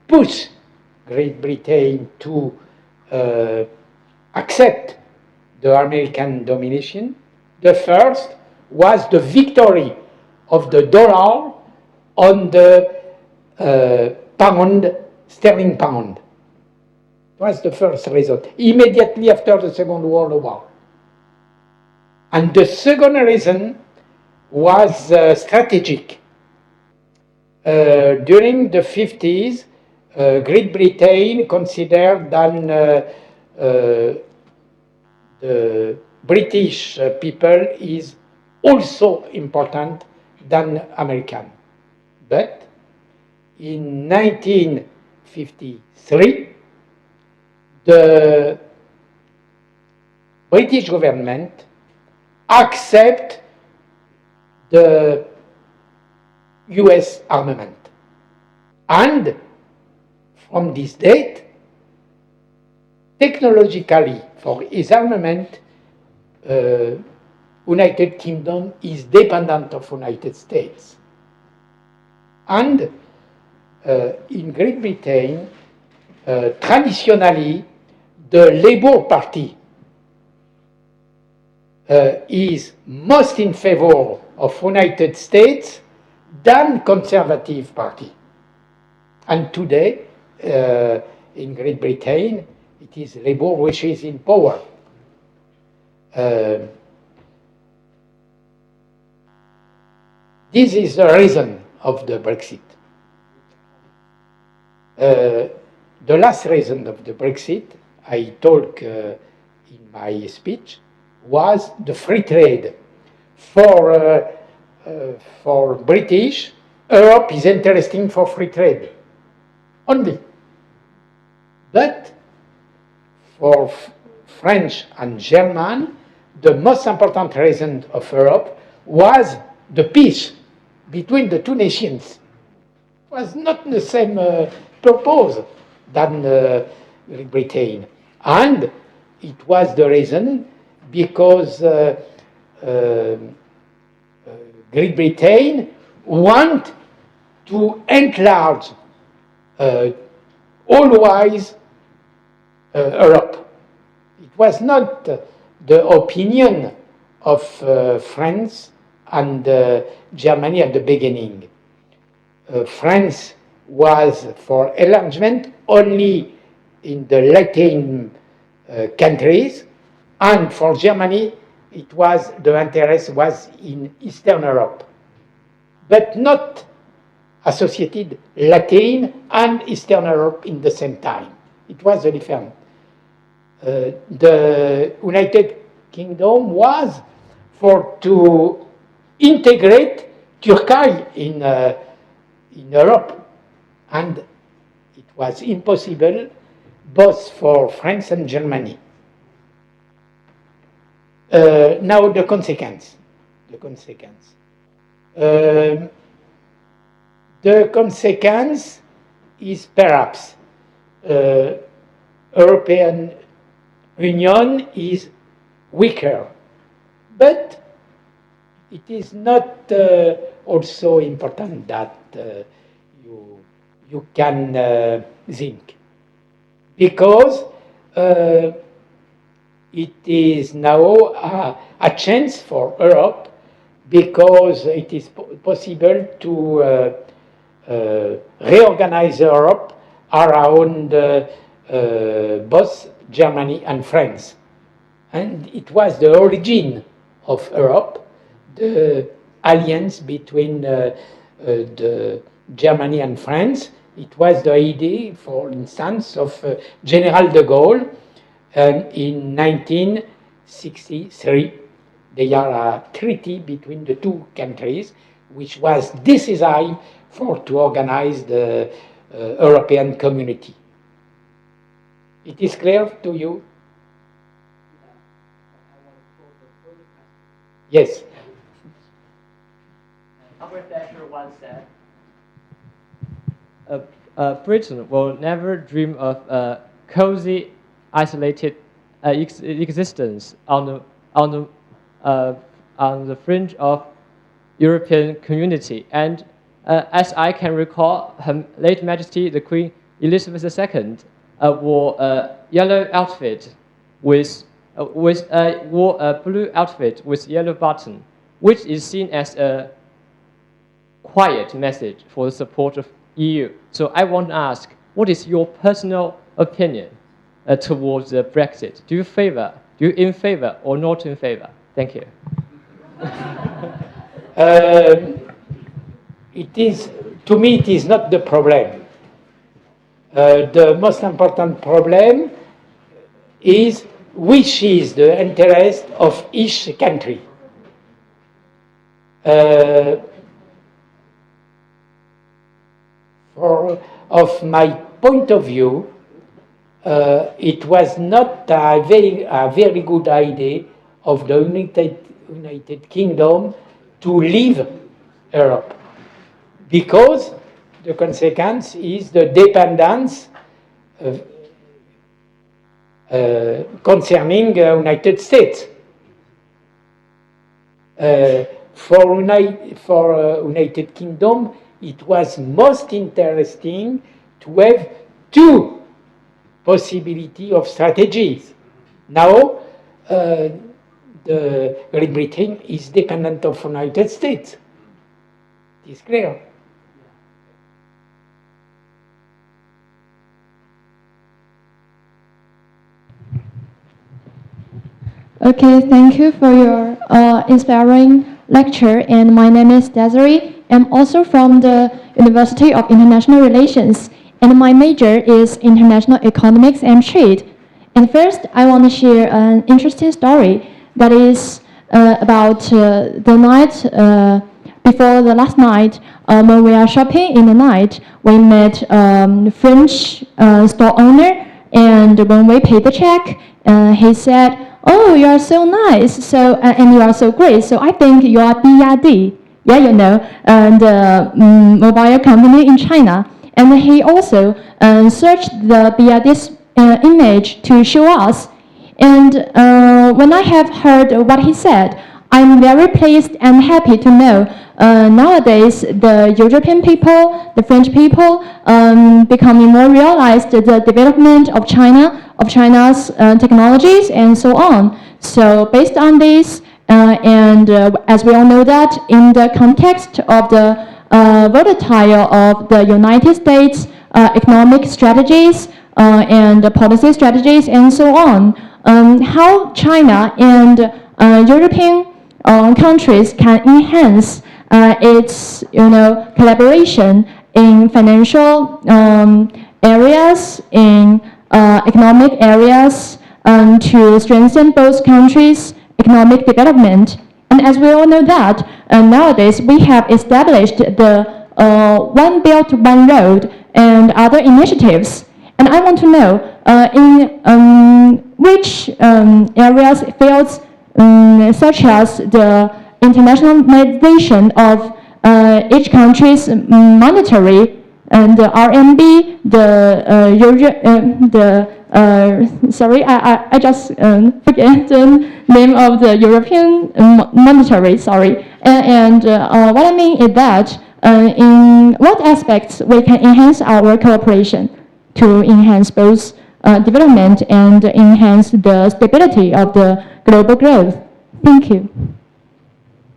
push Great Britain to accept the American domination. The first was the victory of the dollar on the pound, sterling pound. It was the first result, immediately after the Second World War. And the second reason was strategic. During the 50s, Great Britain considered that the British people is also important than American. But in 19 1953, the British government accept the US armament. And from this date, technologically, for its armament, United Kingdom is dependent of United States. And in Great Britain, traditionally, the Labour Party is most in favor of United States than Conservative Party. And today, in Great Britain, it is Labour which is in power. This is the reason of the Brexit. The last reason of the Brexit, I talk in my speech, was the free trade. For British, Europe is interesting for free trade only. But for French and German, the most important reason of Europe was the peace between the two nations. It was not the same purpose than Great Britain. And it was the reason because Great Britain want to enlarge always Europe. It was not the opinion of France and Germany at the beginning. France was for enlargement only in the Latin countries, and for Germany, it was the interest was in Eastern Europe, but not associated Latin and Eastern Europe in the same time. It was a different. The United Kingdom was for to integrate Turkey in Europe, and it was impossible both for France and Germany. Now the consequence. The consequence is perhaps European Union is weaker, but it is not also important that you can think, because it is now a chance for Europe, because it is possible to reorganize Europe around both Germany and France. And it was the origin of Europe, the alliance between the Germany and France. It was the idea, for instance, of General de Gaulle in 1963. There are a treaty between the two countries, which was decisive to organize the European community. It is clear to you? Yes. Albert Thatcher once said, Britain will never dream of a cozy, isolated existence on the fringe of European community. And as I can recall, Her late Majesty the Queen Elizabeth II wore a yellow outfit wore a blue outfit with yellow button, which is seen as a quiet message for the support of EU. So I want to ask, what is your personal opinion towards Brexit? Do you in favor or not in favor? Thank you. To me, it is not the problem. The most important problem is which is the interest of each country. Of my point of view, it was not a very good idea of the United Kingdom to leave Europe, because the consequence is the dependence concerning United States. For United Kingdom, it was most interesting to have two possibility of strategies. Now, the Great Britain is dependent of United States. It's clear. Okay, thank you for your inspiring lecture. And my name is Desiree. I'm also from the University of International Relations, and my major is International Economics and Trade. And first, I want to share an interesting story that is about the night before the last night. When we are shopping in the night, we met French store owner, and when we paid the check, he said, "Oh, you are so nice, and you are so great. So I think you are BRD, yeah, you know, the mobile company in China." And he also searched the BRD's image to show us. And when I have heard what he said, I'm very pleased and happy to know nowadays the European people, the French people, becoming more realized the development of China's technologies and so on. So based on this, and as we all know that in the context of the volatile of the United States economic strategies and policy strategies and so on, how China and European countries can enhance its collaboration in financial areas, in economic areas, to strengthen both countries' economic development. And as we all know that nowadays we have established the One Belt, One Road and other initiatives. And I want to know in which areas, fields, such as the internationalization of each country's monetary and the RMB, sorry, I just forget the name of the European monetary, sorry. And what I mean is that in what aspects we can enhance our cooperation to enhance both development and enhance the stability of the global growth. Thank you.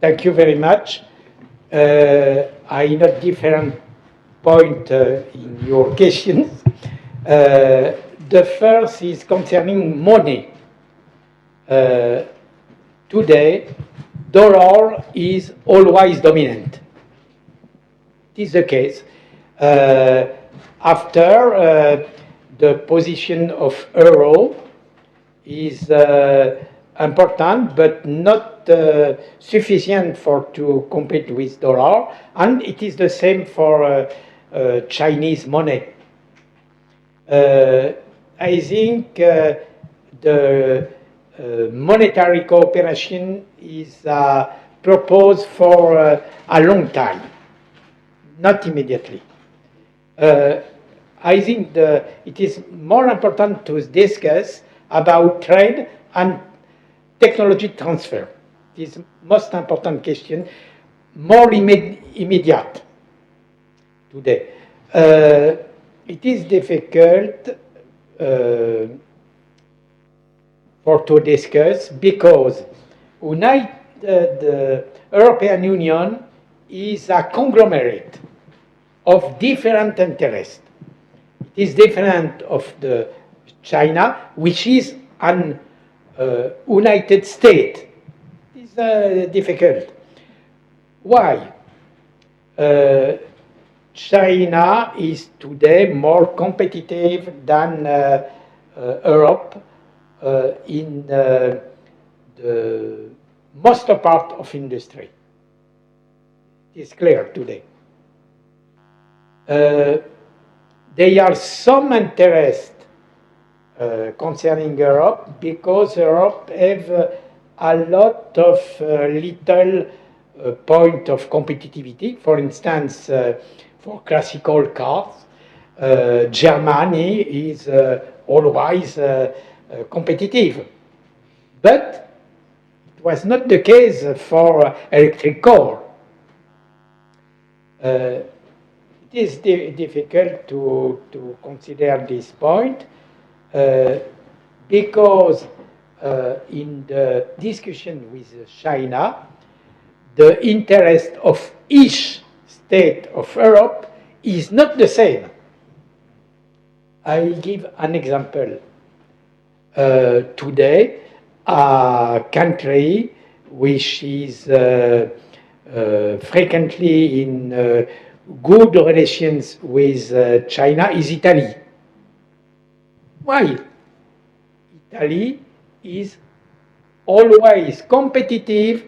Thank you very much. I note different point in your questions. The first is concerning money. Today, dollar is always dominant. It is the case. After the position of euro is important, but not sufficient to compete with dollar, and it is the same for Chinese money. I think the monetary cooperation is proposed for a long time, not immediately. I think it is more important to discuss about trade and technology transfer. This is the most important question, more immediate today. It is difficult to discuss because the European Union is a conglomerate of different interests. It is different of the China, which is an United States. It's difficult. Why? China is today more competitive than Europe in the most part of industry. It's clear today. there are some interest concerning Europe because Europe have a lot of little point of competitivity. For instance, for classical cars, Germany is always competitive. But it was not the case for electric car. It is difficult to consider this point because in the discussion with China, the interest of each state of Europe is not the same. I give an example. Today, a country which is frequently in good relations with China is Italy. Why? Italy is always competitive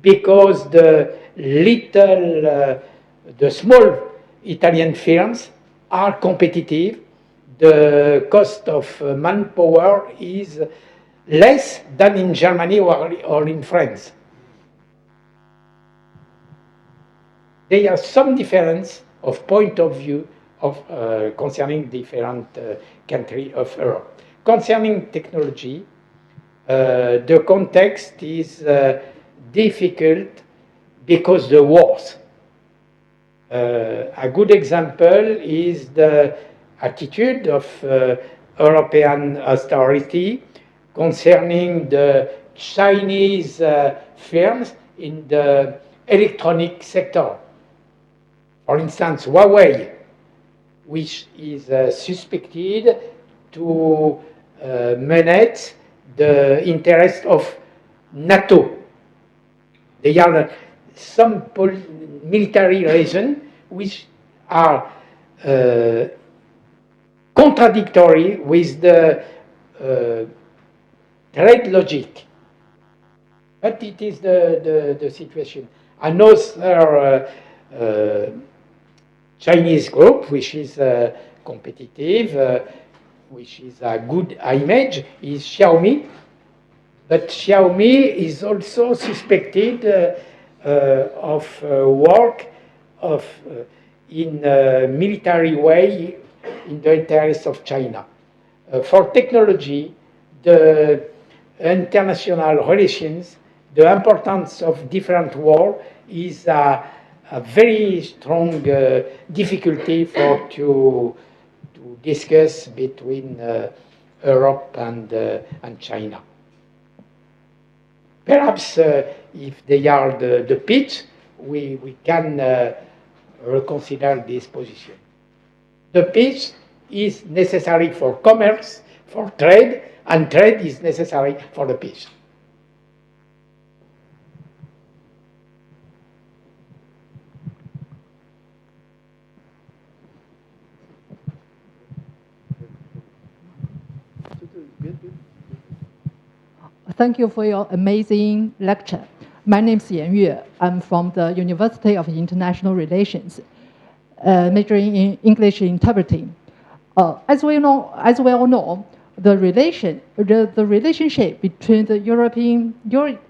because the small Italian firms are competitive. The cost of manpower is less than in Germany or in France. There are some difference of point of view concerning different countries of Europe. Concerning technology, the context is difficult because the wars. A good example is the attitude of European authority concerning the Chinese firms in the electronic sector. For instance, Huawei, which is suspected to manage the interest of NATO. There are some military reasons which are contradictory with the trade logic. But it is the situation. Another Chinese group, which is competitive, which is a good image, is Xiaomi. But Xiaomi is also suspected of work in a military way in the interest of China. For technology, the international relations, the importance of different world is a very strong difficulty to discuss between Europe and China. Perhaps if they are the pitch, we can reconsider this position. The pitch is necessary for commerce, for trade, and trade is necessary for the peace. Thank you for your amazing lecture. My name is Yan Yue. I'm from the University of International Relations, majoring in English interpreting. As we all know, the relationship between the European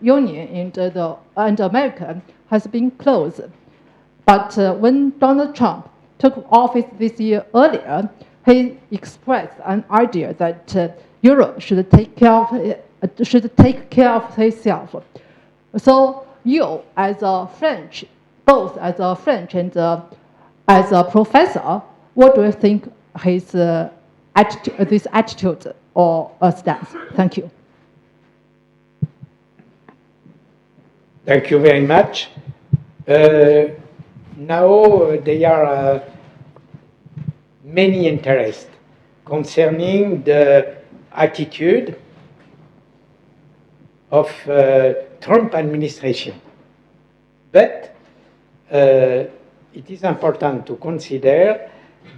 Union and America has been close. But when Donald Trump took office this year earlier, he expressed an idea that Europe should take care of itself. So you, as a French, both as a French and as a professor, what do you think his this attitude or stance? Thank you. Thank you very much. Now there are many interests concerning the attitude of Trump administration. But it is important to consider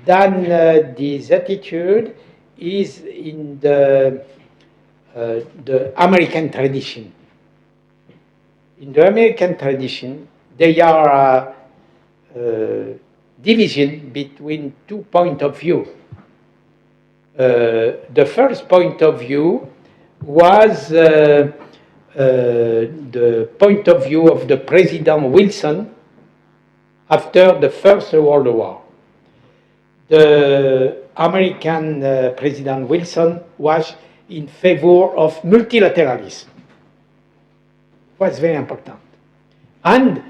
that this attitude is in the American tradition. In the American tradition, they are division between 2 points of view. The first point of view was the point of view of the President Wilson after the First World War. The American President Wilson was in favor of multilateralism. It was very important. And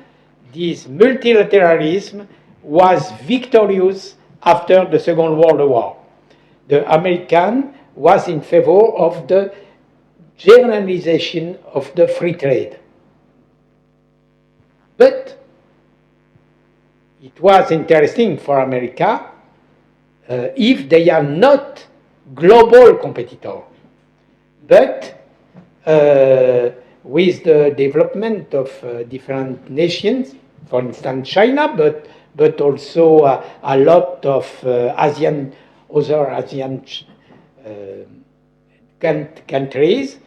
this multilateralism was victorious after the Second World War. The American was in favor of the generalization of the free trade. But it was interesting for America if they are not global competitors. But with the development of different nations, for instance China, but also a lot of other Asian countries,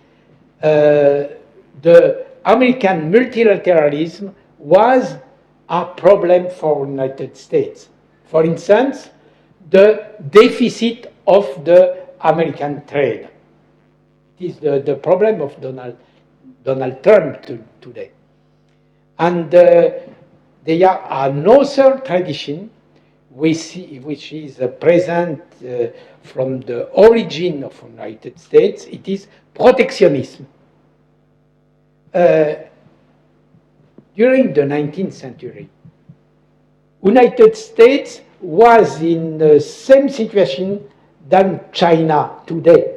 the American multilateralism was a problem for the United States. For instance, the deficit of the American trade. It is the problem of Donald Trump today. And there are another tradition which is present from the origin of the United States. It is protectionism. During the 19th century, United States was in the same situation than China today.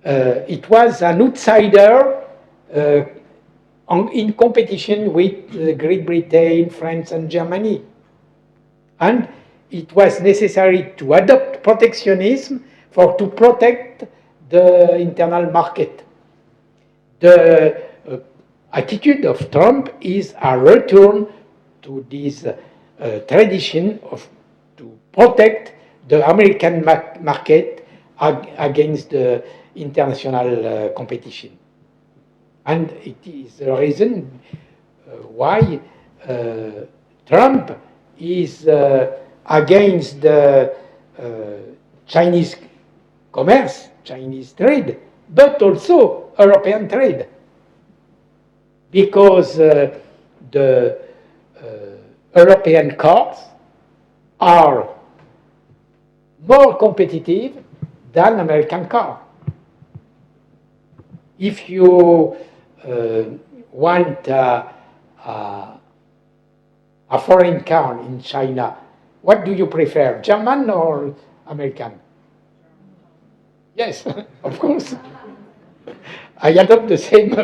It was an outsider in competition with Great Britain, France, and Germany. And it was necessary to adopt protectionism to protect the internal market. The attitude of Trump is a return to this tradition to protect the American market against the international competition. And it is the reason why Trump is against the Chinese commerce, Chinese trade, but also European trade. Because the European cars are more competitive than American cars. If you want a foreign car in China, what do you prefer, German or American? Yes, of course. I adopt the same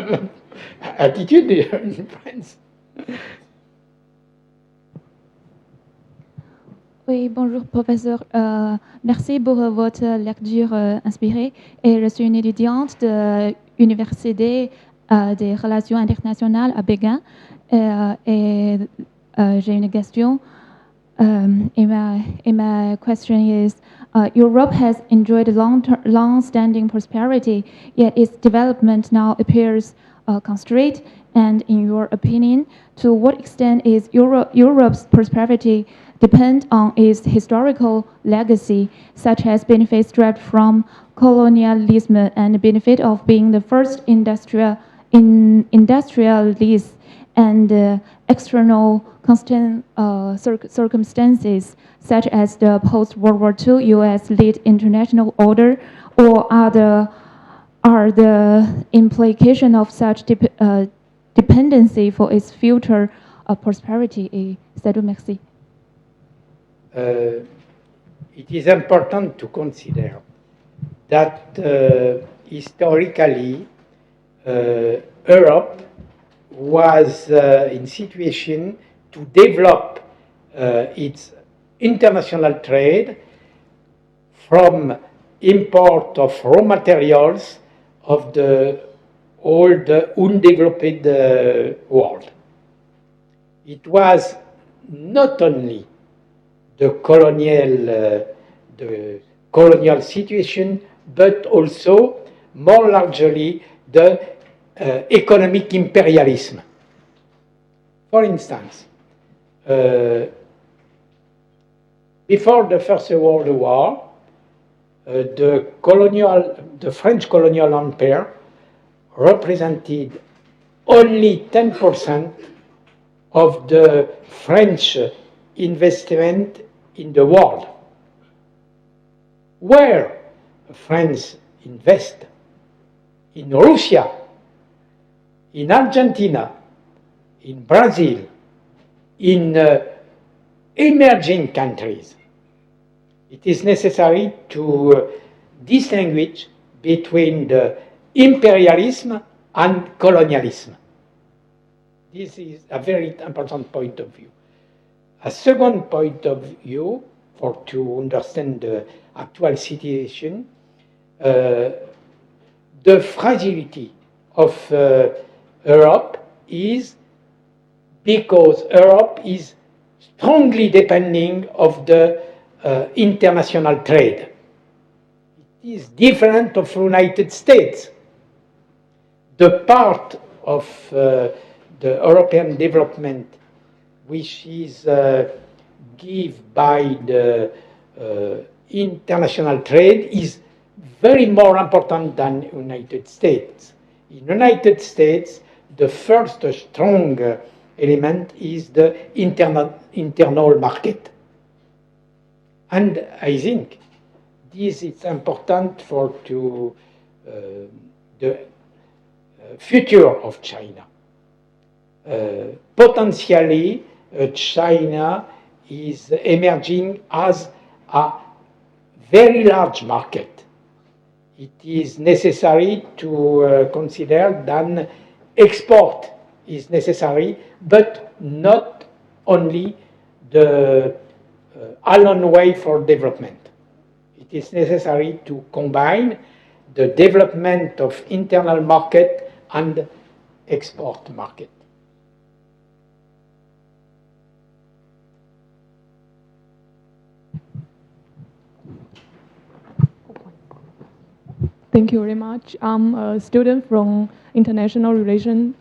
attitude in France. Oui, bonjour professeur. Merci pour votre lecture inspirée. Et je suis une étudiante de l'Université des Relations internationales à Pékin. Et j'ai une question. My question is, Europe has enjoyed long-standing prosperity, yet its development now appears constrained. And in your opinion, to what extent is Europe's prosperity depend on its historical legacy, such as benefits derived from colonialism and the benefit of being the first industrialist, and external constant circumstances, such as the post-World War II U.S.-led international order, or are the implication of such dependency for its future prosperity? C'est tout, merci. It is important to consider that historically Europe was in situation to develop its international trade from import of raw materials of the old undeveloped world. It was not only the colonial situation, but also more largely the economic imperialism. For instance, Before the First World War, the French colonial empire represented only 10% of the French investment in the world. Where France invest? In Russia, in Argentina, in Brazil, in emerging countries. It is necessary to distinguish between the imperialism and colonialism. This is a very important point of view. A second point of view, for to understand the actual situation, the fragility of Europe is because Europe is strongly depending of the international trade. It is different of United States. The part of the European development which is given by the international trade is very more important than United States. In United States, the first strong element is the internal market. And I think this is important for the future of China. Potentially, China is emerging as a very large market. It is necessary to consider that export is necessary, but not only the alone way for development. It is necessary to combine the development of internal market and export market. Thank you very much. I'm a student from international relations,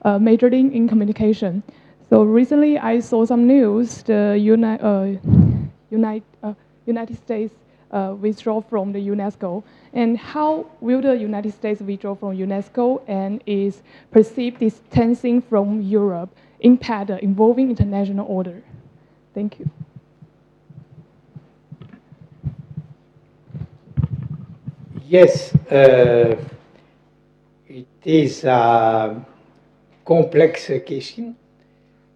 majoring in communication. So recently I saw some news, the United States withdraw from the UNESCO. And how will the United States withdraw from UNESCO and is perceived distancing from Europe impact the evolving international order? Thank you. Yes, it is a complex question.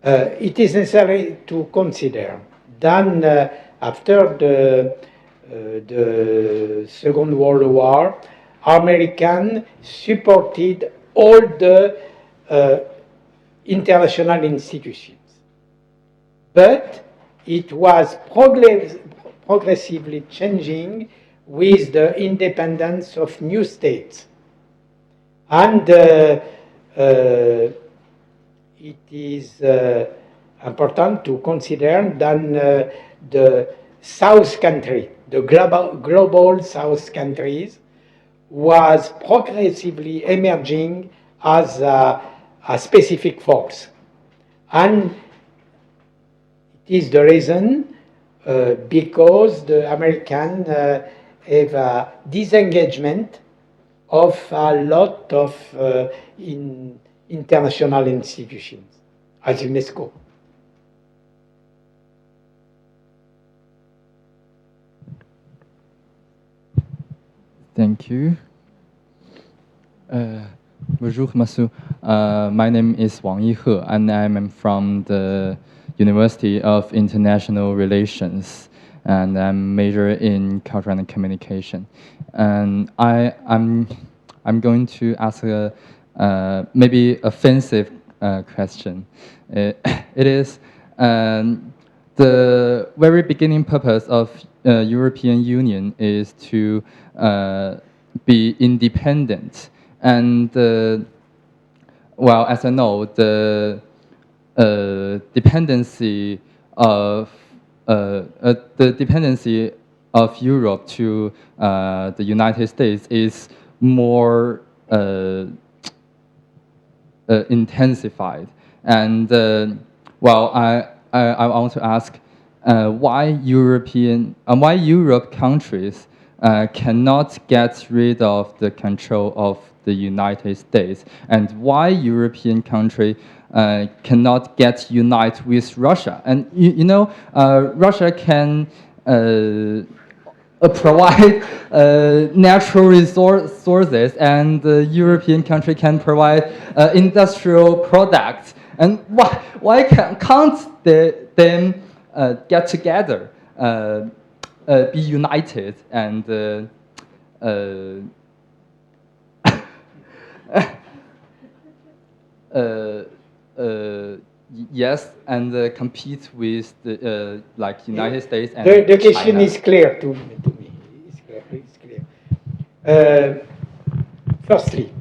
It is necessary to consider that after the Second World War, Americans supported all the international institutions. But it was progressively changing with the independence of new states. And it is important to consider that the South country, the global South countries, was progressively emerging as a specific force. And it is the reason because the American have a disengagement of a lot of international institutions, as UNESCO. Thank you. Bonjour, Masu. My name is Wang Yihe, and I'm from the University of International Relations, and I'm major in culture and communication. And I'm going to ask a maybe offensive question. It is the very beginning purpose of European Union is to be independent, and well, as I know, the dependency of Europe to the United States is more intensified. And well, I want to ask, why Europe countries cannot get rid of the control of the United States, and why European country cannot get unite with Russia. And Russia can provide natural resources, and the European country can provide industrial products. And why can't them get together, be united, and yes, and compete with the like United States and the question China. is clear to me. It's clear. Firstly,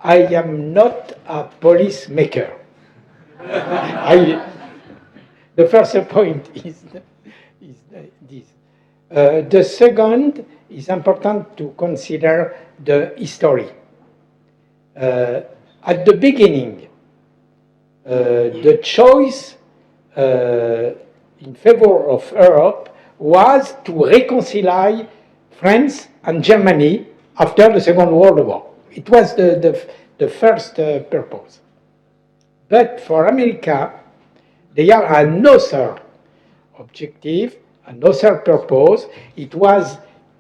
I am not a policymaker. The first point is this. The second is important to consider the history. At the beginning, the choice in favor of Europe was to reconcile France and Germany after the Second World War. It was the first purpose. But for America, they are another objective, another purpose. It was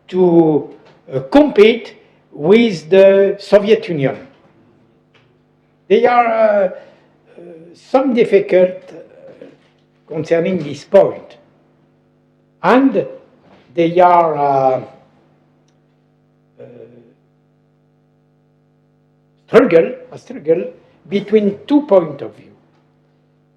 to compete with the Soviet Union. There are some difficult concerning this point. And they are a struggle between 2 points of view.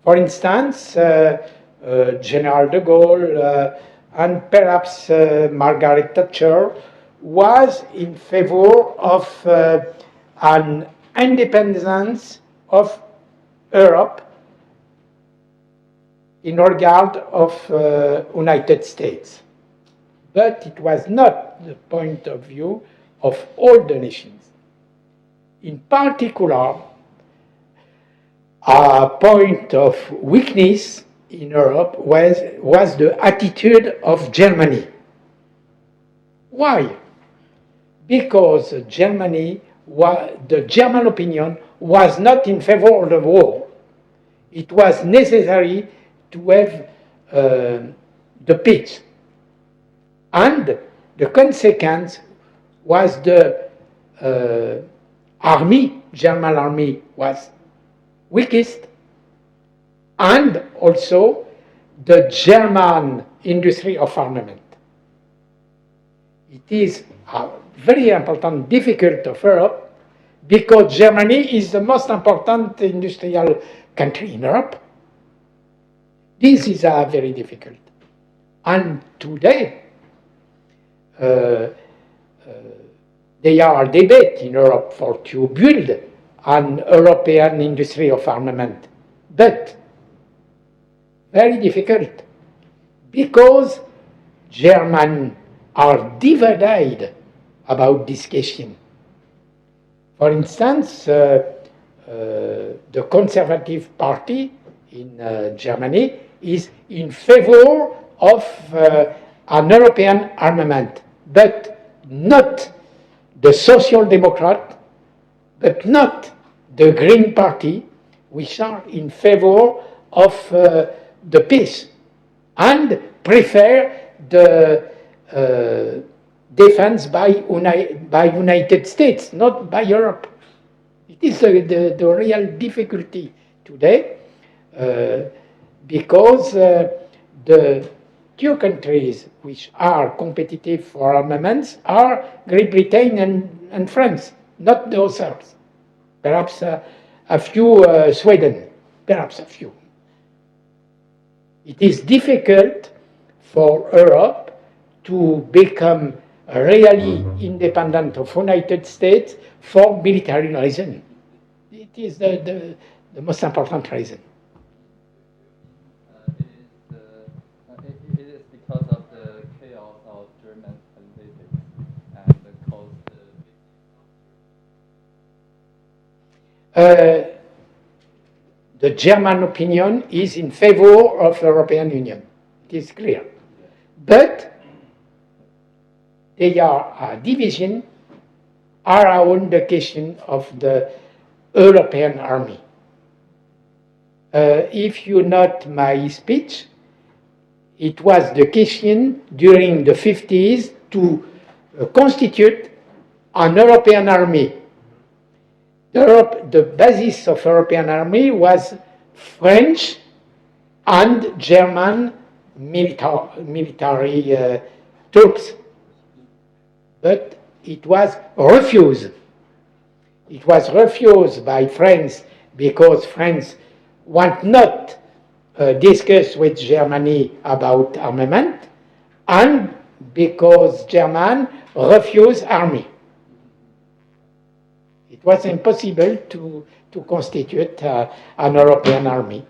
For instance, General de Gaulle and perhaps Margaret Thatcher was in favor of an independence of Europe in regard of United States. But it was not the point of view of all the nations. In particular, a point of weakness in Europe was the attitude of Germany. Why? Because the German opinion was not in favor of the war. It was necessary to have the peace. And the consequence was the German army was weakest, and also the German industry of armament. It is a very important, difficult of Europe, because Germany is the most important industrial country in Europe. This is very difficult. And today, there are debates in Europe to build an European industry of armament, but very difficult, because Germans are divided about this question. For instance, the Conservative Party in Germany is in favor of an European armament, but not the Social Democrat, but not the Green Party, which are in favor of the peace and prefer the defense by United States, not by Europe. It is the real difficulty today, because the two countries which are competitive for armaments are Great Britain and France, not the others. Perhaps a few Sweden, perhaps a few. It is difficult for Europe to become really independent of United States for military reason. It is the most important reason. It is because of the chaos of German politics and the cost. The German opinion is in favor of the European Union. It is clear. But there are divisions around the question of the European army. If you note my speech, it was the question during the 50s to constitute an European army. The basis of European army was French and German military troops. But it was refused. It was refused by France because France want not discuss with Germany about armament, and because German refused army. It was impossible to constitute an European army.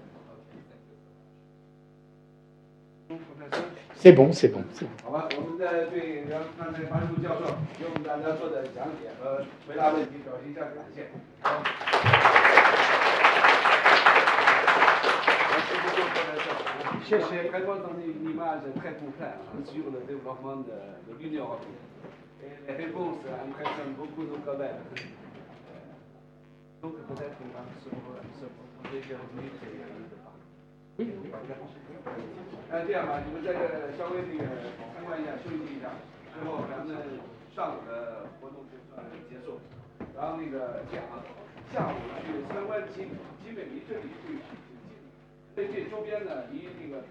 C'est bon, c'est bon, c'est bon. 好吧，我们在对刚才樊树教授给我们大家做的讲解和回答问题表示一下感谢。好。Très content d'une image très complète sur le développement de l'Union européenne. Et les réponses impressionnent beaucoup nos collègues. Donc peut-être qu'on va se proposer quelques minutes. 这样吧，你们在这稍微参观一下，休息一下，之后咱们上午的活动就算结束。然后下午去参观集美仪这里去，这周边呢离那个。